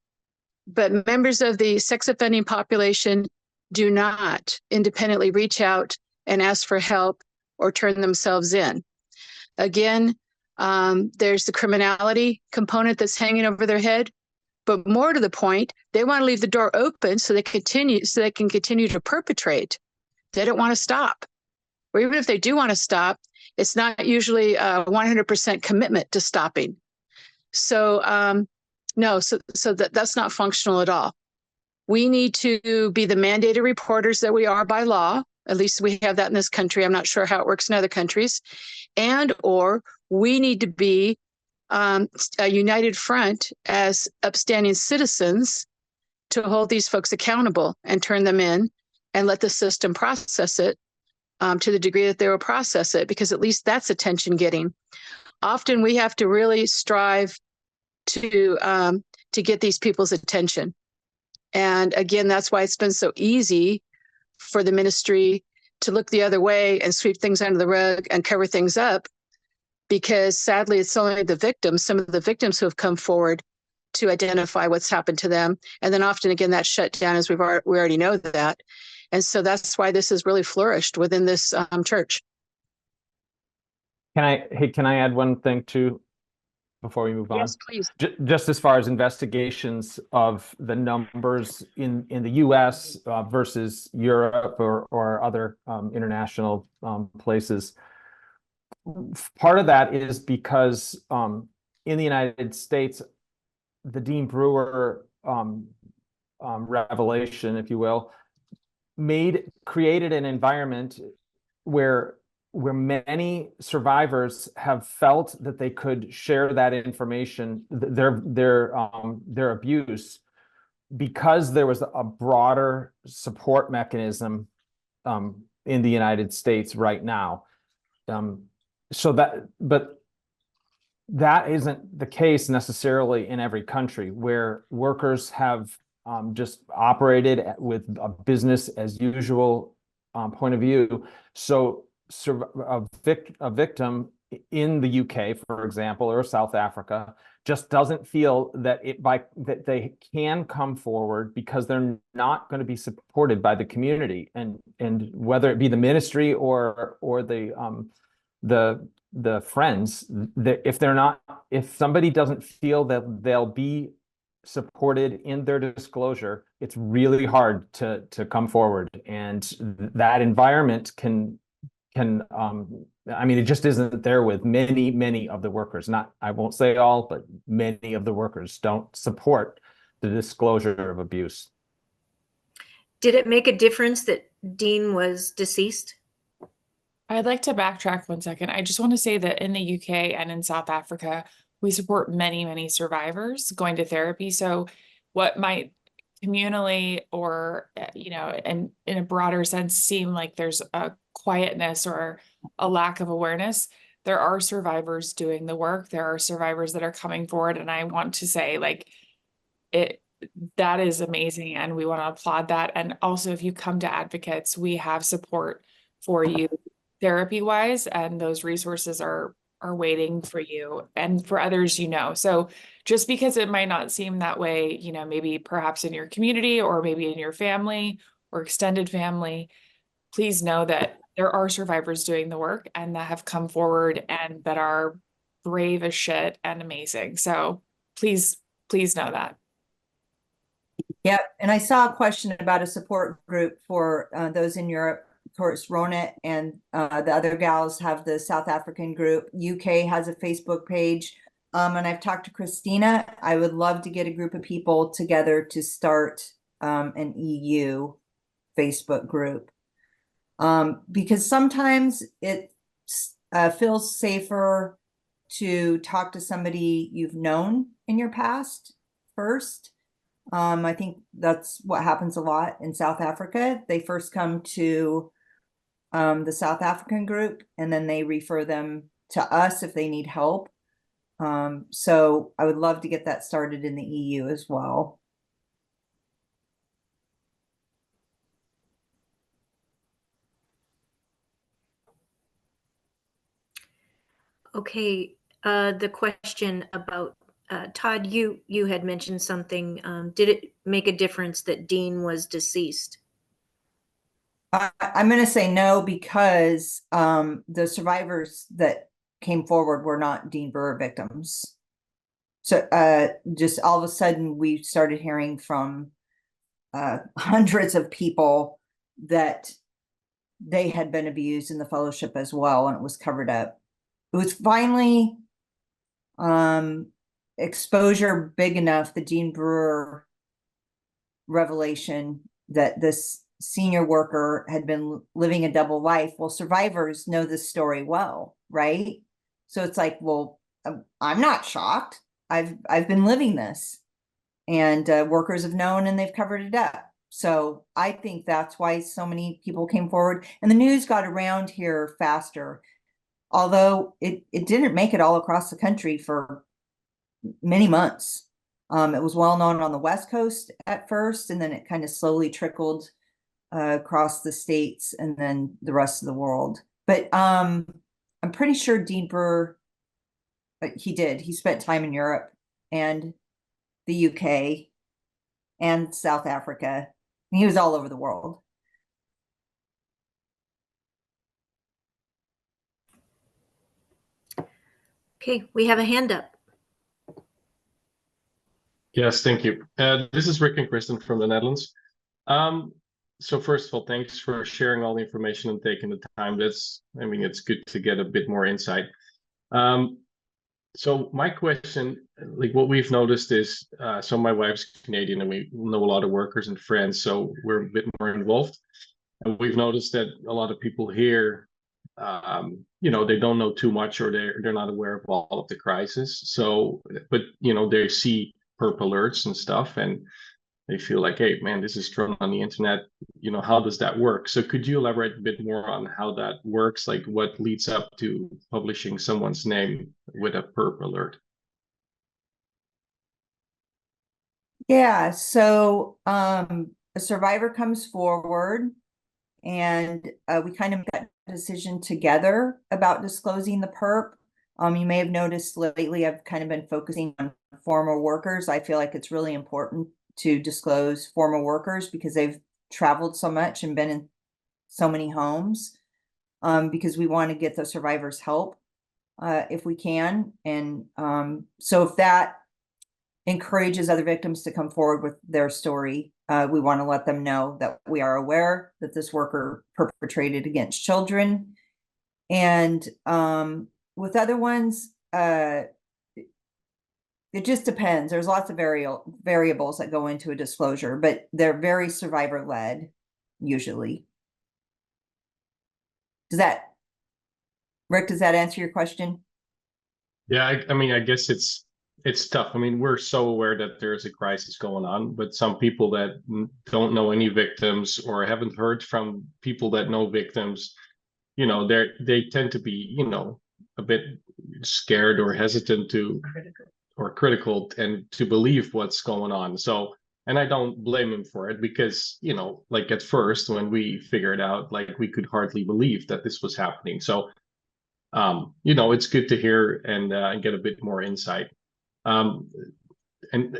but members of the sex offending population do not independently reach out and ask for help or turn themselves in. Again, there's the criminality component that's hanging over their head, but more to the point, they want to leave the door open so they can continue to perpetrate. They don't want to stop. Or even if they do want to stop, it's not usually a 100% commitment to stopping. So no, so that's not functional at all. We need to be the mandated reporters that we are by law. At least we have that in this country. I'm not sure how it works in other countries. And or we need to be a united front as upstanding citizens to hold these folks accountable and turn them in and let the system process it to the degree that they will process it, because at least that's attention getting. Often we have to really strive to get these people's attention. And again, that's why it's been so easy for the ministry to look the other way and sweep things under the rug and cover things up, because sadly, it's only the victims, some of the victims who have come forward to identify what's happened to them. And then often again, that's shut down, as we already know that. And so that's why this has really flourished within this church. Can I add one thing too before we move on? Yes, please. Just as far as investigations of the numbers in the US versus Europe or other international places. Part of that is because in the United States, the Dean Brewer revelation, if you will, created an environment where many survivors have felt that they could share that information, their abuse, because there was a broader support mechanism in the United States right now. But that isn't the case necessarily in every country, where workers have just operated with a business as usual point of view. So a victim in the UK, for example, or South Africa, just doesn't feel that that they can come forward because they're not going to be supported by the community, and whether it be the ministry or the friends, that if somebody doesn't feel that they'll be supported in their disclosure, it's really hard to come forward. And that environment I mean, it just isn't there with many of the workers. I won't say all, but many of the workers don't support the disclosure of abuse. Did it make a difference that Dean was deceased? I'd like to backtrack 1 second. I just want to say that in the UK and in South Africa, we support many survivors going to therapy. So what might communally or, and in a broader sense, seem like there's a quietness or a lack of awareness, there are survivors doing the work. There are survivors that are coming forward. And I want to say, like, that is amazing. And we want to applaud that. And also, if you come to advocates, we have support for you therapy wise, and those resources are waiting for you and for others, so just because it might not seem that way, maybe perhaps in your community or maybe in your family or extended family, please know that there are survivors doing the work and that have come forward and that are brave as shit and amazing. So please know that. Yep. And I saw a question about a support group for those in Europe. Of course, Rona and the other gals have the South African group. UK has a Facebook page. And I've talked to Christina. I would love to get a group of people together to start an EU Facebook group. Because sometimes it feels safer to talk to somebody you've known in your past first. I think that's what happens a lot in South Africa. They first come to the South African group, and then they refer them to us if they need help. So I would love to get that started in the EU as well. Okay, the question about Todd, you had mentioned something. Did it make a difference that Dean was deceased? I'm going to say no, because the survivors that came forward were not Dean Brewer victims. So just all of a sudden we started hearing from hundreds of people that they had been abused in the fellowship as well, and it was covered up. It was finally exposure big enough, the Dean Brewer revelation, that this senior worker had been living a double life. Well, survivors know this story well, right? So it's like, well, I'm not shocked. I've been living this, and workers have known, and they've covered it up. So I think that's why so many people came forward, and the news got around here faster. Although it didn't make it all across the country for many months. It was well known on the West Coast at first, and then it kind of slowly trickled across the states and then the rest of the world. But I'm pretty sure Dean Brewer, he spent time in Europe and the UK and South Africa. And he was all over the world. Okay, we have a hand up. Yes, thank you. This is Rick and Kristen from the Netherlands. So first of all, thanks for sharing all the information and taking the time. It's good to get a bit more insight. So my question, like what we've noticed is, so my wife's Canadian and we know a lot of workers and friends, so we're a bit more involved. And we've noticed that a lot of people here, they don't know too much, or they're not aware of all of the crisis. So, but they see perp alerts and stuff, and they feel like, hey, man, this is thrown on the internet. How does that work? So could you elaborate a bit more on how that works? Like what leads up to publishing someone's name with a perp alert? Yeah, so a survivor comes forward and we kind of got a decision together about disclosing the perp. You may have noticed lately I've kind of been focusing on former workers. I feel like it's really important to disclose former workers because they've traveled so much and been in so many homes, because we want to get the survivors help if we can. And so if that encourages other victims to come forward with their story, we want to let them know that we are aware that this worker perpetrated against children. And with other ones, it just depends. There's lots of variables that go into a disclosure, but they're very survivor led usually. Rick, does that answer your question? Yeah, I mean, I guess it's tough. I mean, we're so aware that there's a crisis going on, but some people that don't know any victims or haven't heard from people that know victims, they tend to be, a bit scared or hesitant or critical and to believe what's going on. So, and I don't blame him for it because, like at first when we figured out, like we could hardly believe that this was happening. So, it's good to hear and get a bit more insight. And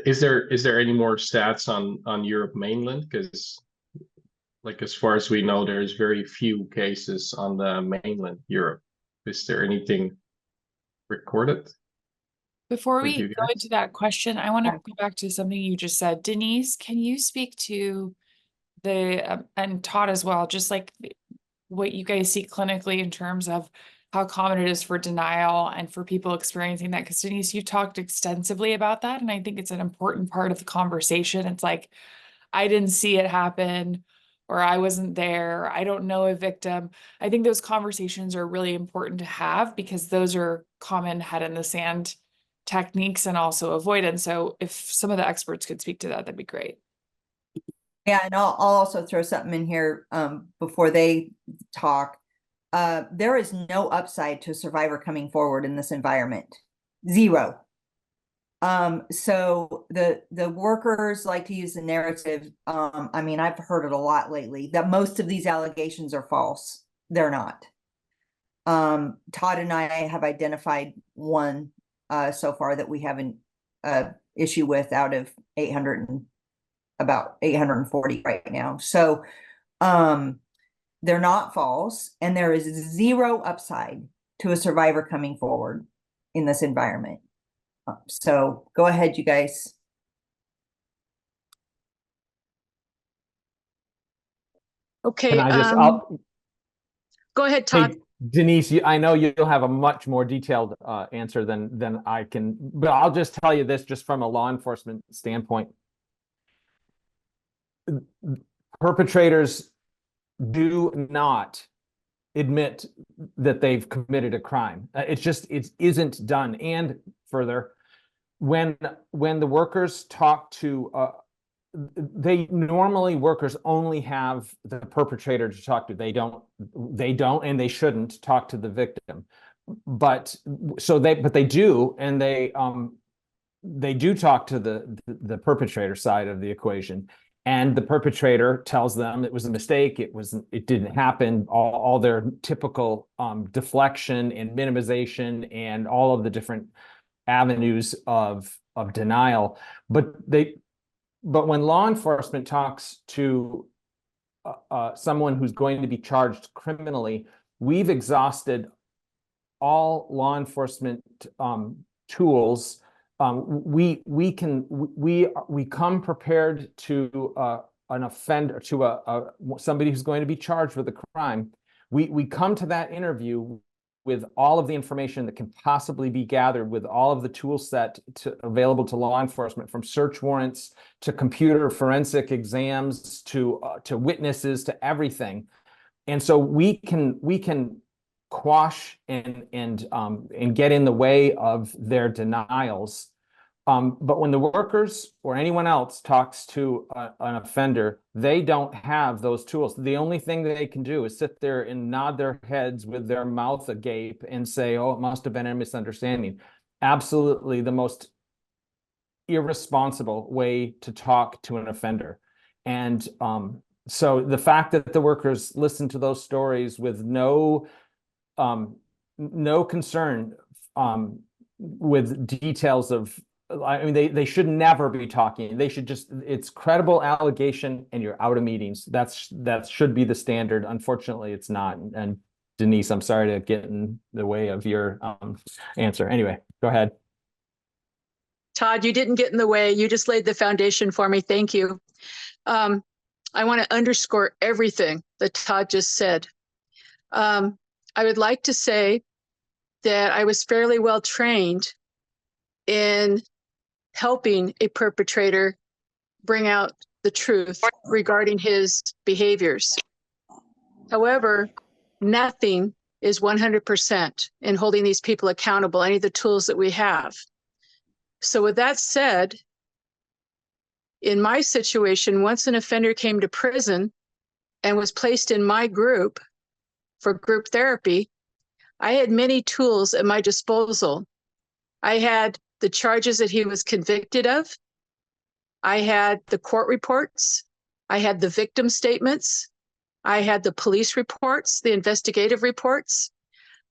is there any more stats on Europe mainland? Because like as far as we know, there's very few cases on the mainland Europe. Is there anything recorded? Before with we you go guys? into that question, I want to go back to something you just said. Denise, can you speak to and Todd as well, just like what you guys see clinically in terms of how common it is for denial and for people experiencing that? Because Denise, you talked extensively about that, and I think it's an important part of the conversation. It's like, I didn't see it happen, or I wasn't there, I don't know a victim. I think those conversations are really important to have because those are common head in the sand techniques and also avoidance. So if some of the experts could speak to that, that'd be great. Yeah, and I'll also throw something in here before they talk. There is no upside to a survivor coming forward in this environment. Zero. So the workers like to use the narrative. I mean, I've heard it a lot lately that most of these allegations are false. They're not. Todd and I have identified one so far that we have an issue with out of about 840 right now. So they're not false, and there is zero upside to a survivor coming forward in this environment. So go ahead, you guys. Okay, Can I just, go ahead, Todd. hey, Denise, I know you'll have a much more detailed answer than I can, but I'll just tell you this, just from a law enforcement standpoint. Perpetrators do not admit that they've committed a crime. It isn't done. And further, when the workers talk to workers only have the perpetrator to talk to. They don't and they shouldn't talk to the victim. But they do, and they do talk to the perpetrator side of the equation. And the perpetrator tells them it was a mistake, it didn't happen, all their typical deflection and minimization and all of the different avenues of denial. But when law enforcement talks to someone who's going to be charged criminally, we've exhausted all law enforcement tools. We come prepared to an offender, to somebody who's going to be charged with a crime. We come to that interview with all of the information that can possibly be gathered, with all of the tool set available to law enforcement, from search warrants to computer forensic exams to witnesses to everything. And so we can quash and get in the way of their denials. But when the workers or anyone else talks to an offender, they don't have those tools. The only thing that they can do is sit there and nod their heads with their mouth agape and say, oh, it must have been a misunderstanding. Absolutely the most irresponsible way to talk to an offender. And so the fact that the workers listen to those stories with no concern with details of, I mean, they should never be talking. They should just, it's credible allegation and you're out of meetings. That should be the standard. Unfortunately, it's not. And Denise, I'm sorry to get in the way of your answer. Anyway, go ahead. Todd, you didn't get in the way. You just laid the foundation for me. Thank you. I want to underscore everything that Todd just said. I would like to say that I was fairly well trained in helping a perpetrator bring out the truth regarding his behaviors. However, nothing is 100% in holding these people accountable, any of the tools that we have. So with that said, in my situation, once an offender came to prison and was placed in my group for group therapy, I had many tools at my disposal. I had the charges that he was convicted of. I had the court reports. I had the victim statements. I had the police reports, the investigative reports.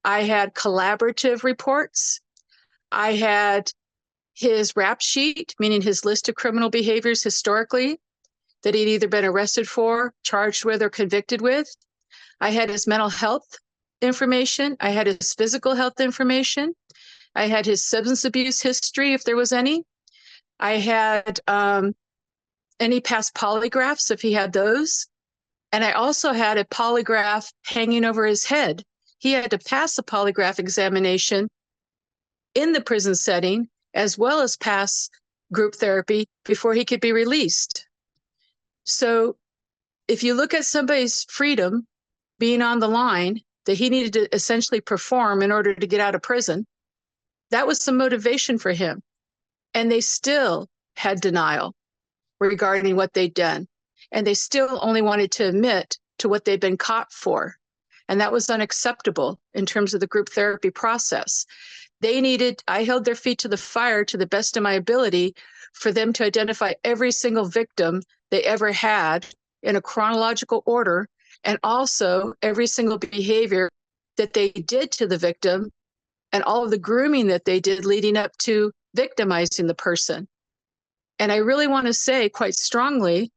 I had collaborative reports. I had his rap sheet, meaning his list of criminal behaviors historically that he'd either been arrested for, charged with, or convicted with. I had his mental health information. I had his physical health information. I had his substance abuse history, if there was any. I had any past polygraphs, if he had those. And I also had a polygraph hanging over his head. He had to pass a polygraph examination in the prison setting, as well as pass group therapy before he could be released. So if you look at somebody's freedom being on the line that he needed to essentially perform in order to get out of prison, that was some motivation for him. And they still had denial regarding what they'd done. And they still only wanted to admit to what they'd been caught for. And that was unacceptable in terms of the group therapy process. I held their feet to the fire to the best of my ability for them to identify every single victim they ever had in a chronological order, and also every single behavior that they did to the victim and all of the grooming that they did leading up to victimizing the person. And I really want to say quite strongly,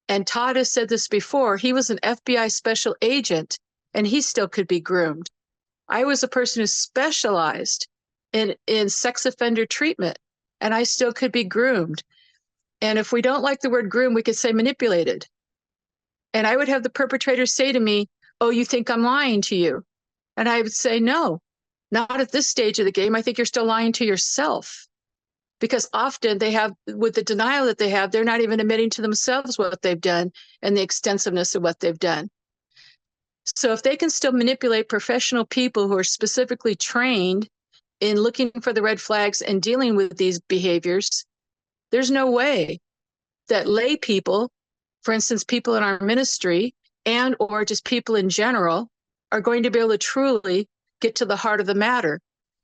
and Todd has said this before, he was an FBI special agent and he still could be groomed. I was a person who specialized in sex offender treatment, and I still could be groomed. And if we don't like the word groom, we could say manipulated. And I would have the perpetrator say to me, oh, you think I'm lying to you? And I would say, no, not at this stage of the game. I think you're still lying to yourself. Because often they have, with the denial that they have, they're not even admitting to themselves what they've done and the extensiveness of what they've done. So if they can still manipulate professional people who are specifically trained in looking for the red flags and dealing with these behaviors, there's no way that lay people, for instance, people in our ministry and or just people in general, are going to be able to truly get to the heart of the matter.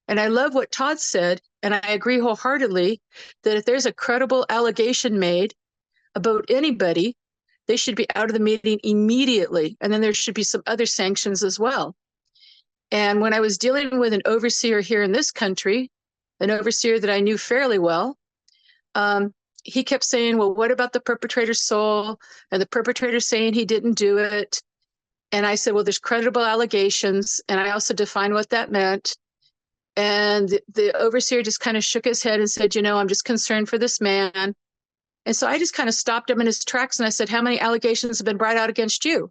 And I love what Todd said, and I agree wholeheartedly that if there's a credible allegation made about anybody, they should be out of the meeting immediately. And then there should be some other sanctions as well. And when I was dealing with an overseer here in this country, an overseer that I knew fairly well, he kept saying, well, what about the perpetrator's soul? And the perpetrator saying he didn't do it. And I said, well, there's credible allegations. And I also defined what that meant. And the overseer just kind of shook his head and said, I'm just concerned for this man. And so I just kind of stopped him in his tracks and I said, how many allegations have been brought out against you?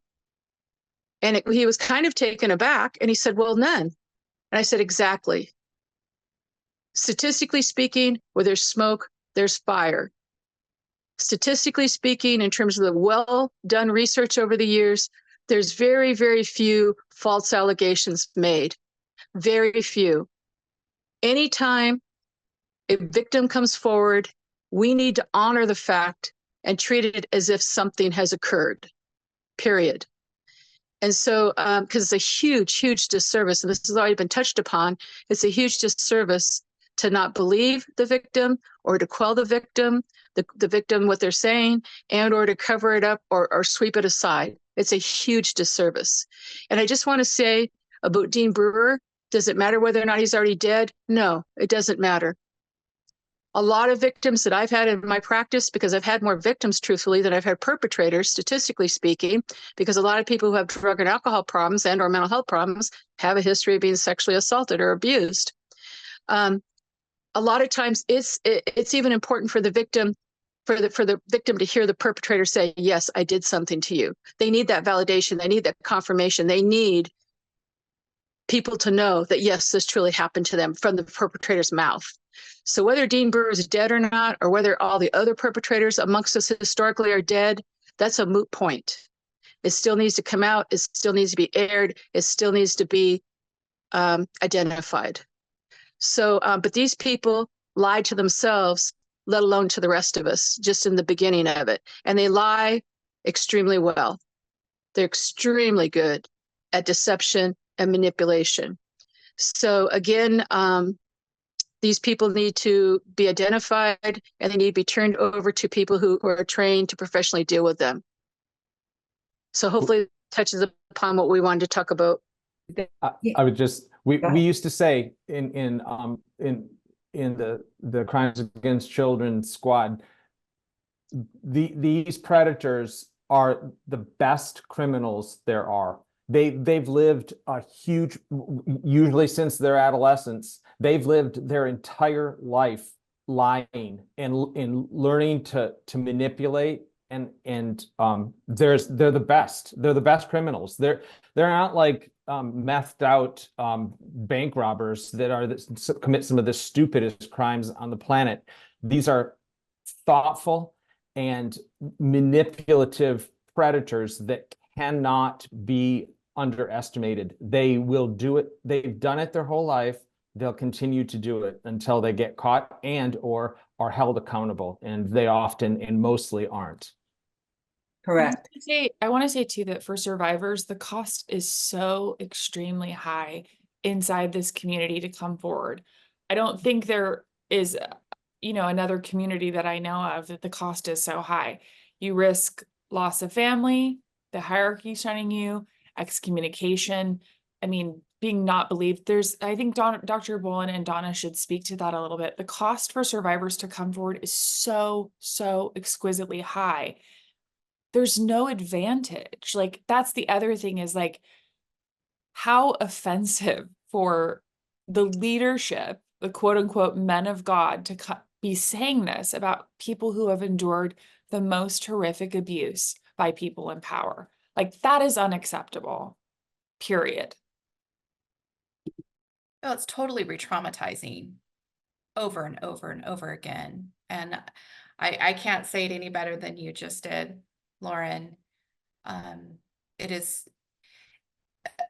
And he was kind of taken aback, and he said, well, none. And I said, exactly. Statistically speaking, where there's smoke, there's fire. Statistically speaking, in terms of the well done research over the years, there's very, very few false allegations made. Very few. Anytime a victim comes forward, we need to honor the fact and treat it as if something has occurred, period. And so, because it's a huge, huge disservice, and this has already been touched upon, it's a huge disservice to not believe the victim or to quell the victim, the victim, what they're saying, and or to cover it up or sweep it aside. It's a huge disservice. And I just want to say about Dean Brewer, does it matter whether or not he's already dead? No, it doesn't matter. A lot of victims that I've had in my practice, because I've had more victims, truthfully, than I've had perpetrators, statistically speaking, because a lot of people who have drug and alcohol problems and or mental health problems have a history of being sexually assaulted or abused. A lot of times it's even important for the victim, for the victim to hear the perpetrator say, yes, I did something to you. They need that validation. They need that confirmation. They need people to know that, yes, this truly happened to them from the perpetrator's mouth. So whether Dean Brewer is dead or not, or whether all the other perpetrators amongst us historically are dead, that's a moot point. It still needs to come out. It still needs to be aired. It still needs to be identified. So, but these people lied to themselves, let alone to the rest of us, just in the beginning of it. And they lie extremely well. They're extremely good at deception and manipulation. So again, these people need to be identified, and they need to be turned over to people who are trained to professionally deal with them. So hopefully it touches upon what we wanted to talk about. I would just, we used to say in the crimes against children squad, these predators are the best criminals there are. They've lived a huge, usually since their adolescence, they've lived their entire life lying and learning to manipulate, and they're the best. They're the best criminals. They're not like methed out bank robbers that commit some of the stupidest crimes on the planet. These are thoughtful and manipulative predators that cannot be underestimated. They will do it. They've done it their whole life. They'll continue to do it until they get caught and or are held accountable. And they often and mostly aren't. Correct. I want to say too that for survivors, the cost is so extremely high inside this community to come forward. I don't think there is, another community that I know of that the cost is so high. You risk loss of family, the hierarchy shunning you, excommunication. I mean, being not believed. I think Dr. Bolin and Donna should speak to that a little bit. The cost for survivors to come forward is so, so exquisitely high. There's no advantage. Like, that's the other thing, is like, how offensive for the leadership, the quote unquote men of God, to be saying this about people who have endured the most horrific abuse by people in power. Like, that is unacceptable, period. Oh, it's totally re-traumatizing over and over and over again. And I can't say it any better than you just did, Lauren. It is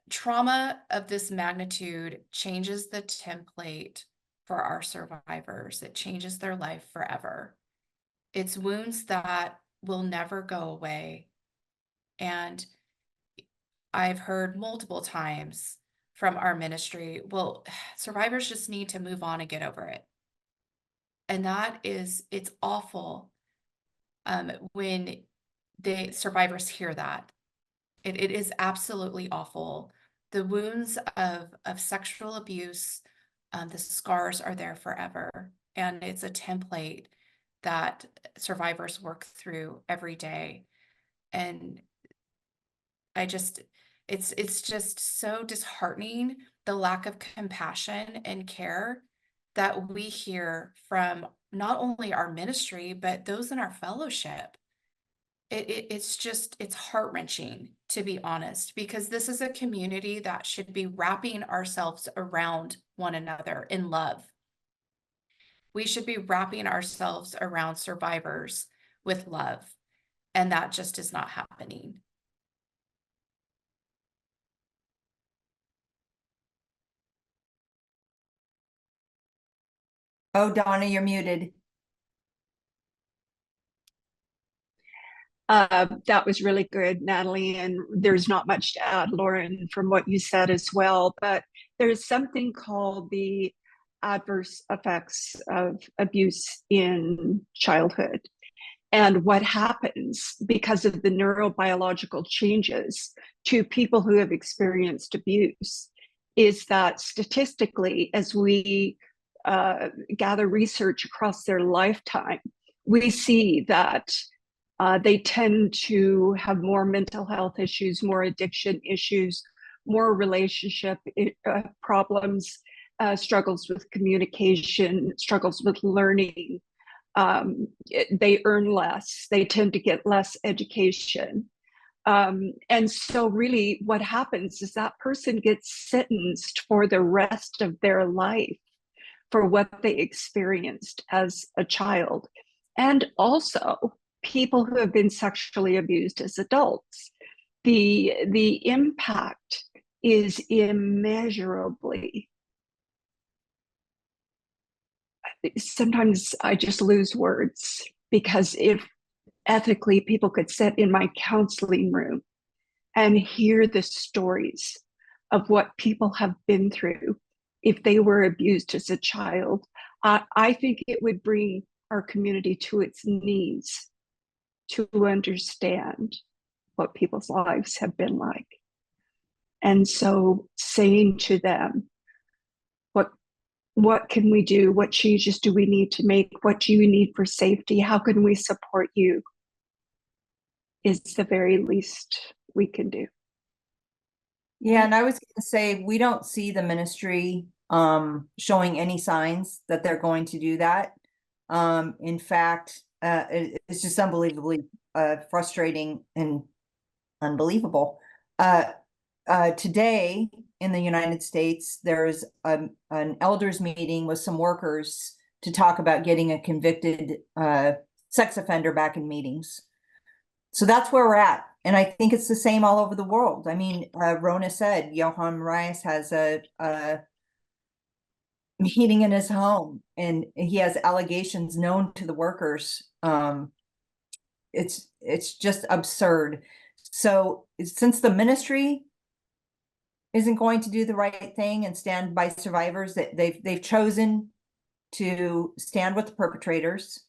trauma of this magnitude changes the template for our survivors. It changes their life forever. It's wounds that will never go away. And I've heard multiple times from our ministry, well, survivors just need to move on and get over it. And it's awful when the survivors hear that. It is absolutely awful. The wounds of sexual abuse, the scars are there forever. And it's a template that survivors work through every day. And it's just so disheartening, the lack of compassion and care that we hear from not only our ministry, but those in our fellowship. it's heart-wrenching, to be honest, because this is a community that should be wrapping ourselves around one another in love. We should be wrapping ourselves around survivors with love, and that just is not happening. Oh, Donna, you're muted. That was really good, Natalie, and there's not much to add, Lauren, from what you said as well, but there's something called the adverse effects of abuse in childhood. And what happens because of the neurobiological changes to people who have experienced abuse is that statistically, as we gather research across their lifetime, we see that they tend to have more mental health issues, more addiction issues, more relationship problems, struggles with communication, struggles with learning. They earn less, they tend to get less education. And so really what happens is that person gets sentenced for the rest of their life for what they experienced as a child. And also people who have been sexually abused as adults. The impact is immeasurably. Sometimes I just lose words, because if ethically people could sit in my counseling room and hear the stories of what people have been through if they were abused as a child, I think it would bring our community to its knees to understand what people's lives have been like. And so saying to them, what can we do? What changes do we need to make? What do you need for safety? How can we support you? Is the very least we can do. Yeah, and I was going to say, we don't see the ministry showing any signs that they're going to do that. In fact, it's just unbelievably frustrating and unbelievable. Today in the United States, there's an elders meeting with some workers to talk about getting a convicted sex offender back in meetings. So that's where we're at. And I think it's the same all over the world. I mean, Rona said Johan Marias has a meeting in his home, and he has allegations known to the workers. It's just absurd. So since the ministry isn't going to do the right thing and stand by survivors, that they've chosen to stand with the perpetrators,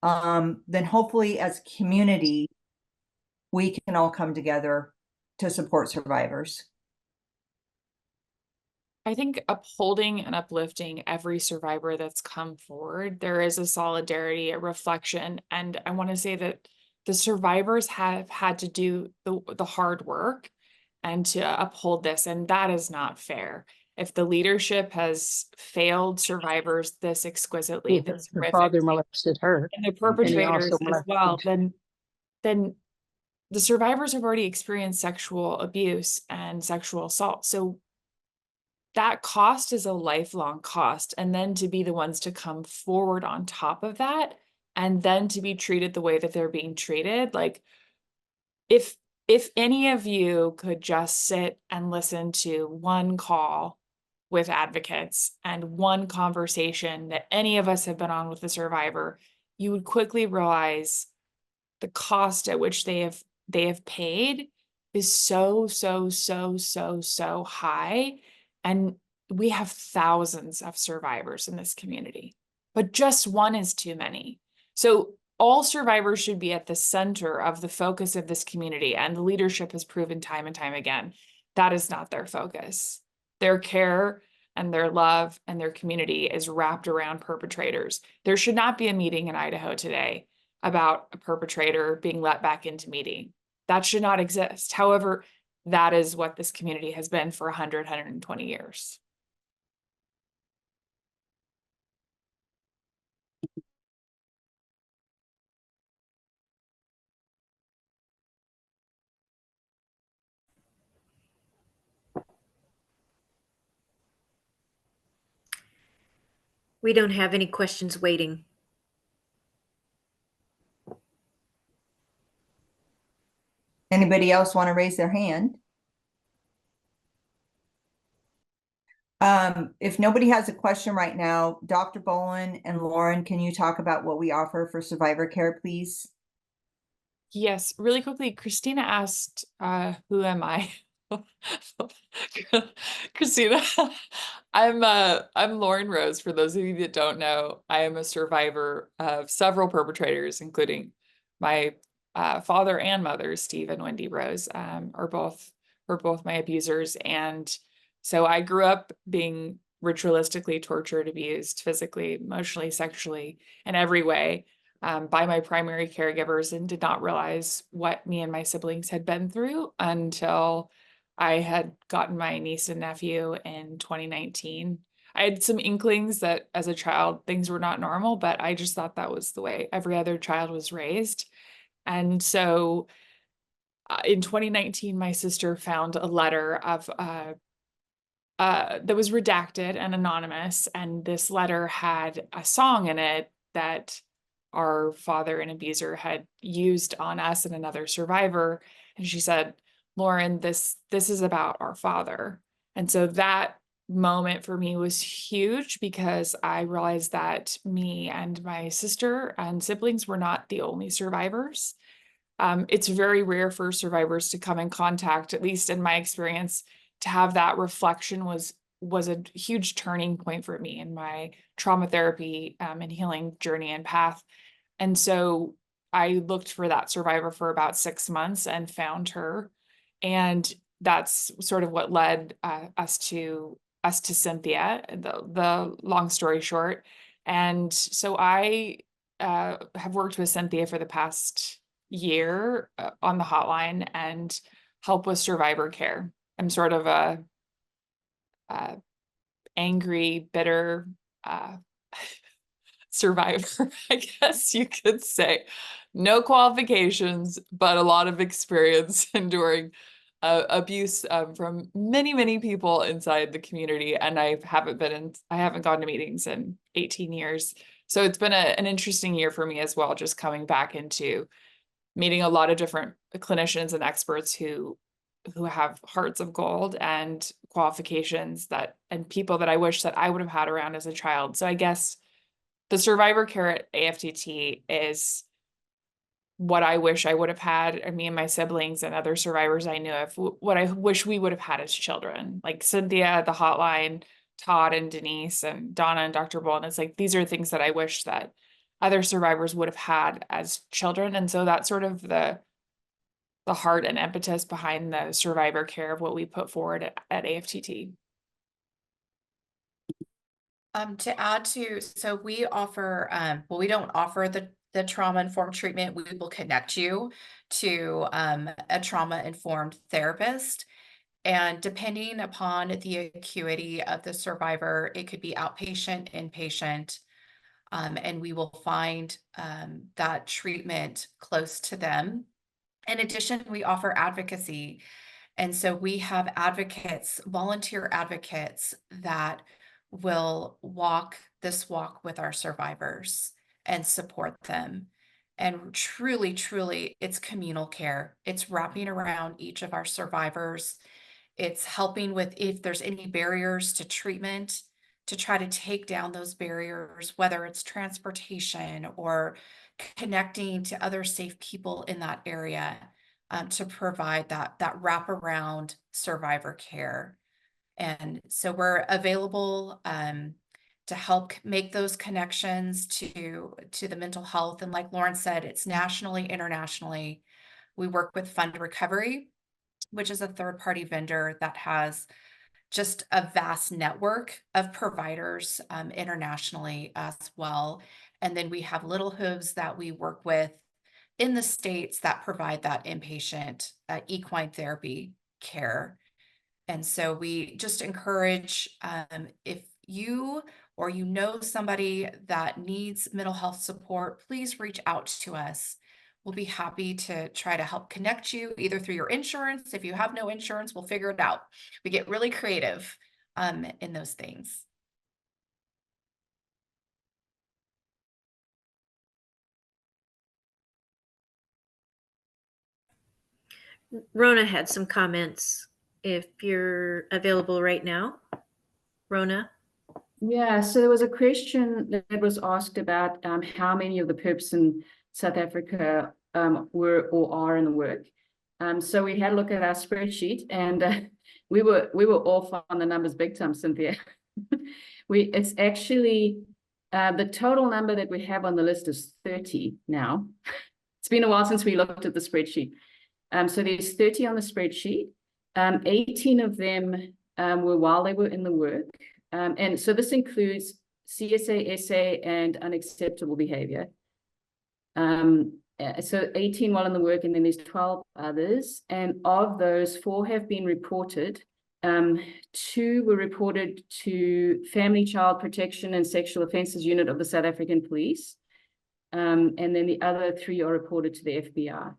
then hopefully as a community we can all come together to support survivors. I think upholding and uplifting every survivor that's come forward, there is a solidarity, a reflection, and I want to say that the survivors have had to do the hard work and to uphold this, and that is not fair. If the leadership has failed survivors this exquisitely, this Her horrific, father molested her, and the and he perpetrators also as well, molested. then the survivors have already experienced sexual abuse and sexual assault. So that cost is a lifelong cost. And then to be the ones to come forward on top of that, and then to be treated the way that they're being treated, like if any of you could just sit and listen to one call with advocates and one conversation that any of us have been on with the survivor, you would quickly realize the cost at which they have paid is so high. And we have thousands of survivors in this community, but just one is too many. So all survivors should be at the center of the focus of this community, and the leadership has proven time and time again that is not their focus. Their care and their love and their community is wrapped around perpetrators. There should not be a meeting in Idaho today about a perpetrator being let back into meeting. That should not exist. However, that is what this community has been for 100, 120 years. We don't have any questions waiting. Anybody else want to raise their hand? If nobody has a question right now, Dr. Bolin and Lauren, can you talk about what we offer for survivor care, please? Yes, really quickly, Christina asked, who am I? Christina, I'm Lauren Rose. For those of you that don't know, I am a survivor of several perpetrators, including my father and mother, Steve and Wendy Rose, were both my abusers. And so I grew up being ritualistically tortured, abused, physically, emotionally, sexually, in every way, by my primary caregivers, and did not realize what me and my siblings had been through until I had gotten my niece and nephew in 2019. I had some inklings that as a child, things were not normal, but I just thought that was the way every other child was raised. And so in 2019, my sister found a letter of that was redacted and anonymous. And this letter had a song in it that our father and abuser had used on us and another survivor. And she said, Lauren, this is about our father. And so that moment for me was huge, because I realized that me and my sister and siblings were not the only survivors. It's very rare for survivors to come in contact, at least in my experience, to have that reflection was a huge turning point for me in my trauma therapy and healing journey and path. And so I looked for that survivor for about 6 months and found her. And that's sort of what led us to Cynthia, the long story short. And so I have worked with Cynthia for the past year on the hotline and help with survivor care. I'm sort of a angry, bitter survivor, I guess you could say. No qualifications, but a lot of experience enduring abuse from many, many people inside the community. And I haven't gone to meetings in 18 years. So it's been an interesting year for me as well, just coming back into meeting a lot of different clinicians and experts who have hearts of gold and qualifications and people that I wish that I would have had around as a child. So I guess the survivor care at AFTT is what I wish I would have had, and me and my siblings and other survivors I knew of, what I wish we would have had as children. Like Cynthia, the hotline, Todd and Denise and Donna and Dr. Bolin. It's like, these are things that I wish that other survivors would have had as children. And so that's sort of the heart and impetus behind the survivor care of what we put forward at AFTT. To add to, so we offer, well, we don't offer the trauma-informed treatment. We will connect you to a trauma-informed therapist. And depending upon the acuity of the survivor, it could be outpatient, inpatient, and we will find that treatment close to them. In addition, we offer advocacy. And so we have advocates, volunteer advocates that will walk this walk with our survivors and support them. And truly, truly, it's communal care. It's wrapping around each of our survivors. It's helping with if there's any barriers to treatment, to try to take down those barriers, whether it's transportation or connecting to other safe people in that area, to provide that wraparound survivor care. And so we're available to help make those connections to the mental health. And like Lauren said, it's nationally, internationally. We work with Fund Recovery, which is a third-party vendor that has just a vast network of providers internationally as well. And then we have Little Hooves that we work with in the States that provide that inpatient equine therapy care. And so we just encourage, if you or you know somebody that needs mental health support, please reach out to us. We'll be happy to try to help connect you either through your insurance. If you have no insurance, we'll figure it out. We get really creative in those things. Rona had some comments, if you're available right now. Rona? Yeah, so there was a question that was asked about how many of the perps in South Africa were or are in the work. So we had a look at our spreadsheet, and we were off on the numbers big time, Cynthia. It's actually the total number that we have on the list is 30 now. It's been a while since we looked at the spreadsheet. So there's 30 on the spreadsheet. 18 of them were while they were in the work. And so this includes CSA, SA, and unacceptable behavior. So 18 while in the work, and then there's 12 others. And of those, 4 have been reported. 2 were reported to Family Child Protection and Sexual Offences Unit of the South African Police. And then the other 3 are reported to the FBI.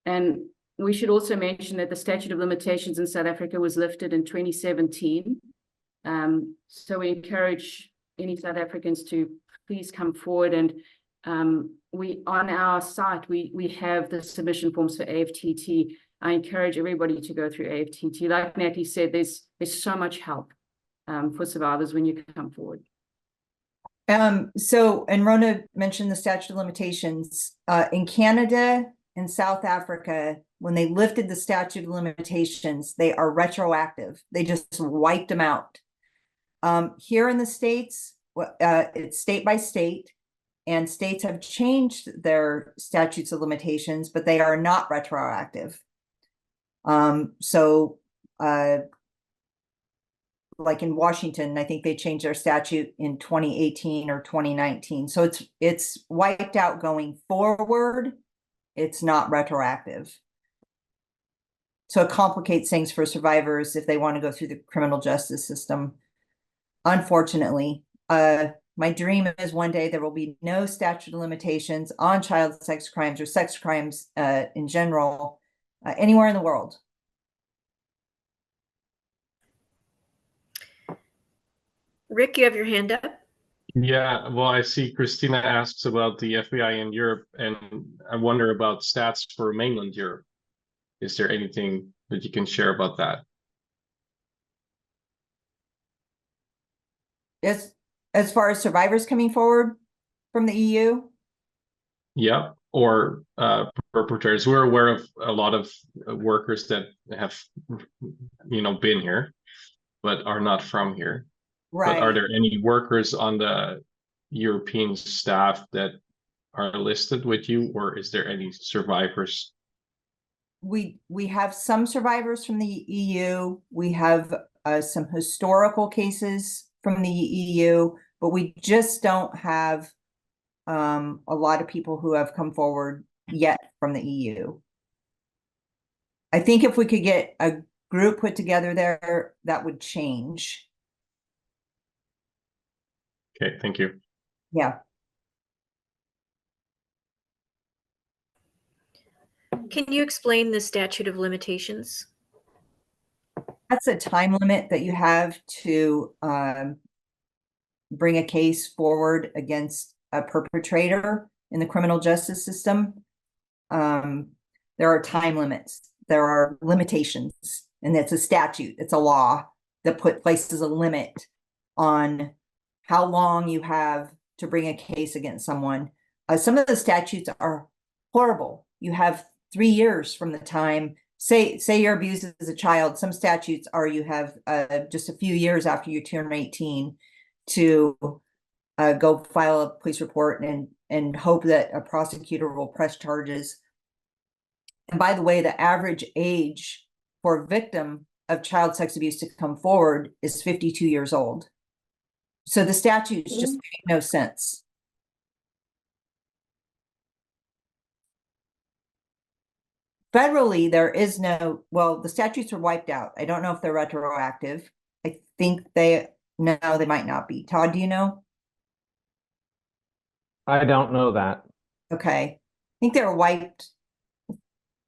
And we should also mention that the statute of limitations in South Africa was lifted in 2017. So we encourage any South Africans to please come forward, and we on our site we have the submission forms for AFTT. I encourage everybody to go through AFTT. Like Natalie said, there's so much help for survivors when you come forward. So, and Rona mentioned the statute of limitations in Canada and South Africa. When they lifted the statute of limitations, they are retroactive. They just wiped them out. Here in the States, it's state by state, and states have changed their statutes of limitations, but they are not retroactive. Like in Washington, I think they changed their statute in 2018 or 2019. So it's wiped out going forward. It's not retroactive. So it complicates things for survivors if they want to go through the criminal justice system. Unfortunately, my dream is one day there will be no statute of limitations on child sex crimes or sex crimes in general anywhere in the world. Rick, you have your hand up. Yeah, well, I see Christina asks about the FBI in Europe, and I wonder about stats for mainland Europe. Is there anything that you can share about that? As far as survivors coming forward from the EU? Yeah, or perpetrators. We're aware of a lot of workers that have, been here, but are not from here. Right. But are there any workers on the European staff that are listed with you, or is there any survivors? We have some survivors from the EU. We have some historical cases from the EU, but we just don't have a lot of people who have come forward yet from the EU. I think if we could get a group put together there, that would change. Okay, thank you. Yeah. Can you explain the statute of limitations? That's a time limit that you have to bring a case forward against a perpetrator in the criminal justice system. There are time limits. There are limitations, and it's a statute. It's a law that places a limit on how long you have to bring a case against someone. Some of the statutes are horrible. You have 3 years from the time, say you're abused as a child. Some statutes are you have just a few years after you turn 18 to go file a police report and hope that a prosecutor will press charges. And by the way, the average age for a victim of child sex abuse to come forward is 52 years old. So the statutes just make no sense. Federally, there is no, well, the statutes are wiped out. I don't know if they're retroactive. I think they might not be. Todd, do you know? I don't know that. Okay. I think they were wiped.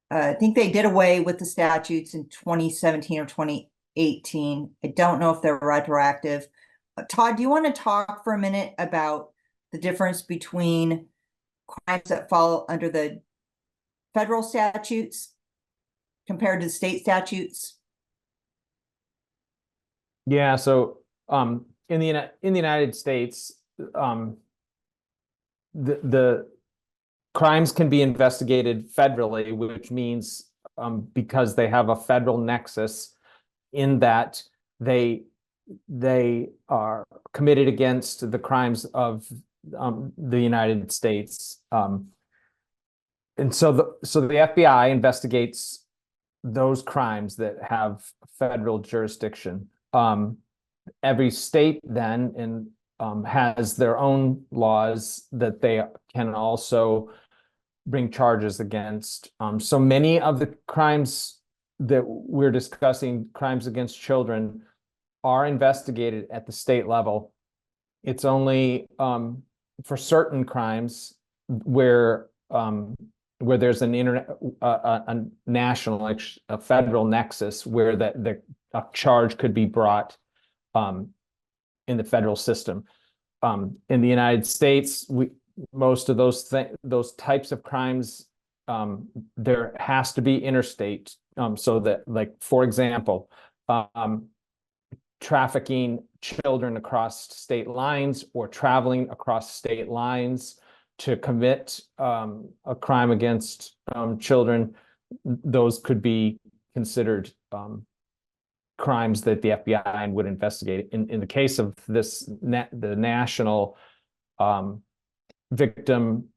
I think they did away with the statutes in 2017 or 2018. I don't know if they're retroactive. Todd, do you want to talk for a minute about the difference between crimes that fall under the federal statutes compared to state statutes? Yeah, so in the United States, the crimes can be investigated federally, which means because they have a federal nexus in that they are committed against the crimes of the United States. And so the FBI investigates those crimes that have federal jurisdiction. Every state then has their own laws that they can also bring charges against. So many of the crimes that we're discussing, crimes against children, are investigated at the state level. It's only for certain crimes where there's a national, like a federal nexus, where a charge could be brought in the federal system. In the United States, most of those types of crimes, there has to be interstate. So that, like, for example, trafficking children across state lines or traveling across state lines to commit a crime against children, those could be considered crimes that the FBI would investigate. In the case of the national victim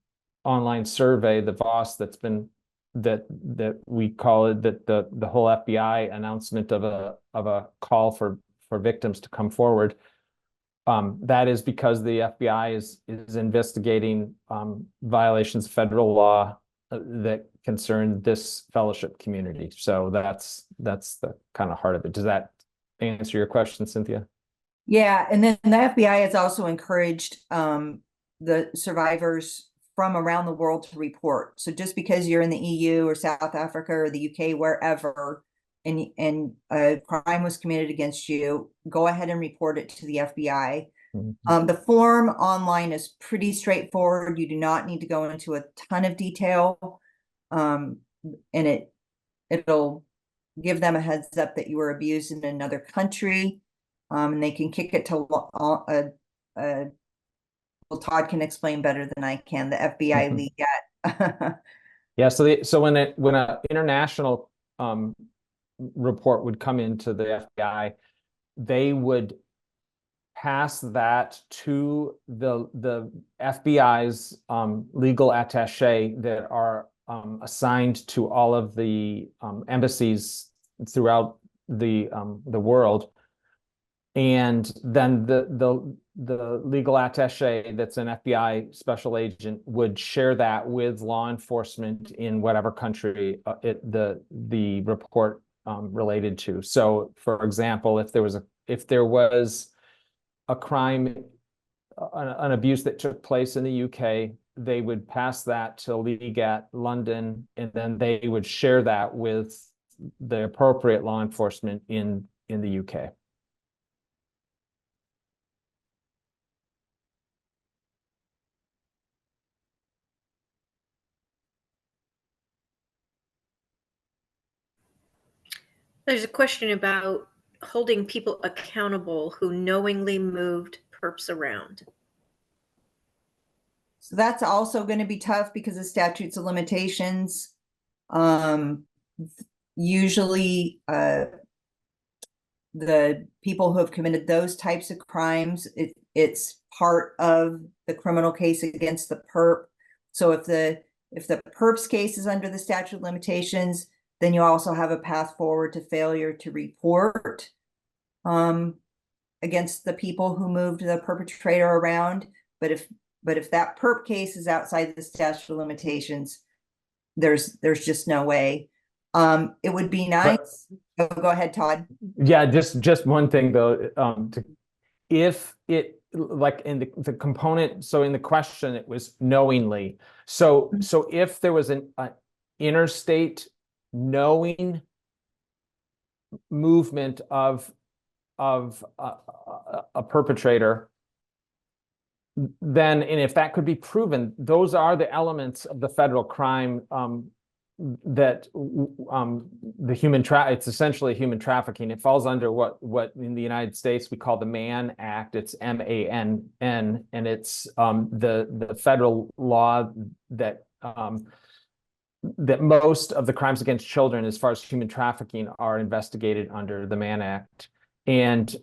online survey, the VOS, that we call it, that the whole FBI announcement of a call for victims to come forward, that is because the FBI is investigating violations of federal law that concern this fellowship community. So that's the kind of heart of it. Does that answer your question, Cynthia? Yeah, and then the FBI has also encouraged the survivors from around the world to report. So just because you're in the EU or South Africa or the UK, wherever, and a crime was committed against you, go ahead and report it to the FBI. Mm-hmm. The form online is pretty straightforward. You do not need to go into a ton of detail. And it'll give them a heads up that you were abused in another country. And they can kick it to well, Todd can explain better than I can, the FBI lead at. Yeah, so when an international report would come into the FBI, they would pass that to the FBI's legal attaché that are assigned to all of the embassies throughout the world. And then the legal attaché that's an FBI special agent would share that with law enforcement in whatever country the report related to. So, for example, if there was a crime, an abuse that took place in the UK, they would pass that to Legat London, and then they would share that with the appropriate law enforcement in the UK. There's a question about holding people accountable who knowingly moved perps around. So that's also going to be tough because of statutes of limitations. Usually the people who have committed those types of crimes, it's part of the criminal case against the perp. So if the perp's case is under the statute of limitations, then you also have a path forward to failure to report against the people who moved the perpetrator around. But if that perp case is outside the statute of limitations, there's just no way. It would be nice. Go ahead, Todd. Yeah, just one thing though. If it, like in the component, so in the question it was knowingly. So if there was an interstate knowing movement of a perpetrator, then, and if that could be proven, those are the elements of the federal crime that it's essentially human trafficking. It falls under what in the United States we call the Mann Act. It's MANN, and it's the federal law that that most of the crimes against children, as far as human trafficking, are investigated under the Mann Act. And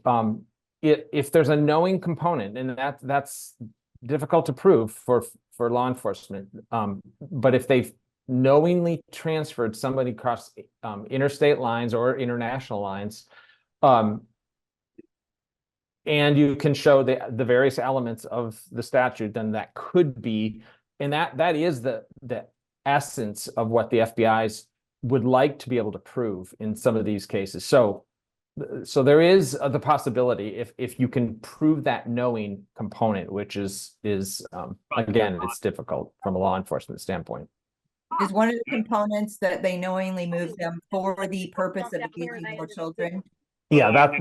if there's a knowing component, and that's difficult to prove for law enforcement, but if they've knowingly transferred somebody across interstate lines or international lines, and you can show the various elements of the statute, then that could be, and that is the essence of what the FBI's would like to be able to prove in some of these cases. So there is the possibility, if you can prove that knowing component, which is again, it's difficult from a law enforcement standpoint. Is one of the components that they knowingly move them for the purpose of abusing more children? Yeah,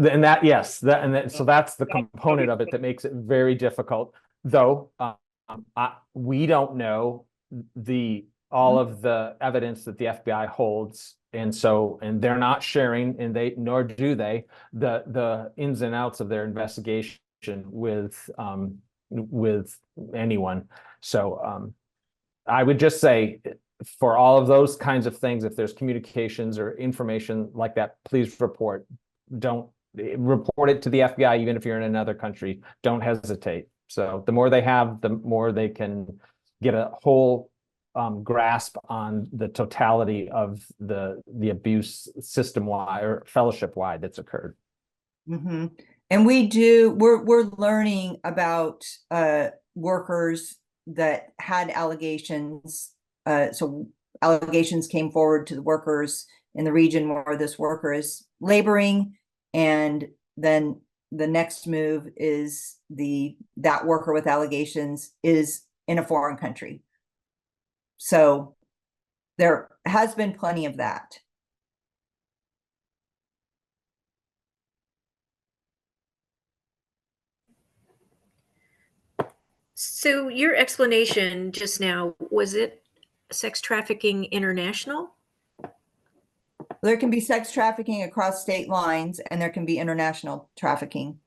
yes, so that's the component of it that makes it very difficult. Though we don't know all of the evidence that the FBI holds, and they're not sharing, and nor do they, the ins and outs of their investigation with anyone. So I would just say, for all of those kinds of things, if there's communications or information like that, please report. Don't report it to the FBI, even if you're in another country. Don't hesitate. So the more they have, the more they can get a whole grasp on the totality of the abuse system-wide or fellowship-wide that's occurred. Mm-hmm. And we're learning about workers that had allegations. So allegations came forward to the workers in the region where this worker is laboring, and then the next move is that worker with allegations is in a foreign country. So there has been plenty of that. So your explanation just now, was it sex trafficking international? There can be sex trafficking across state lines, and there can be international trafficking.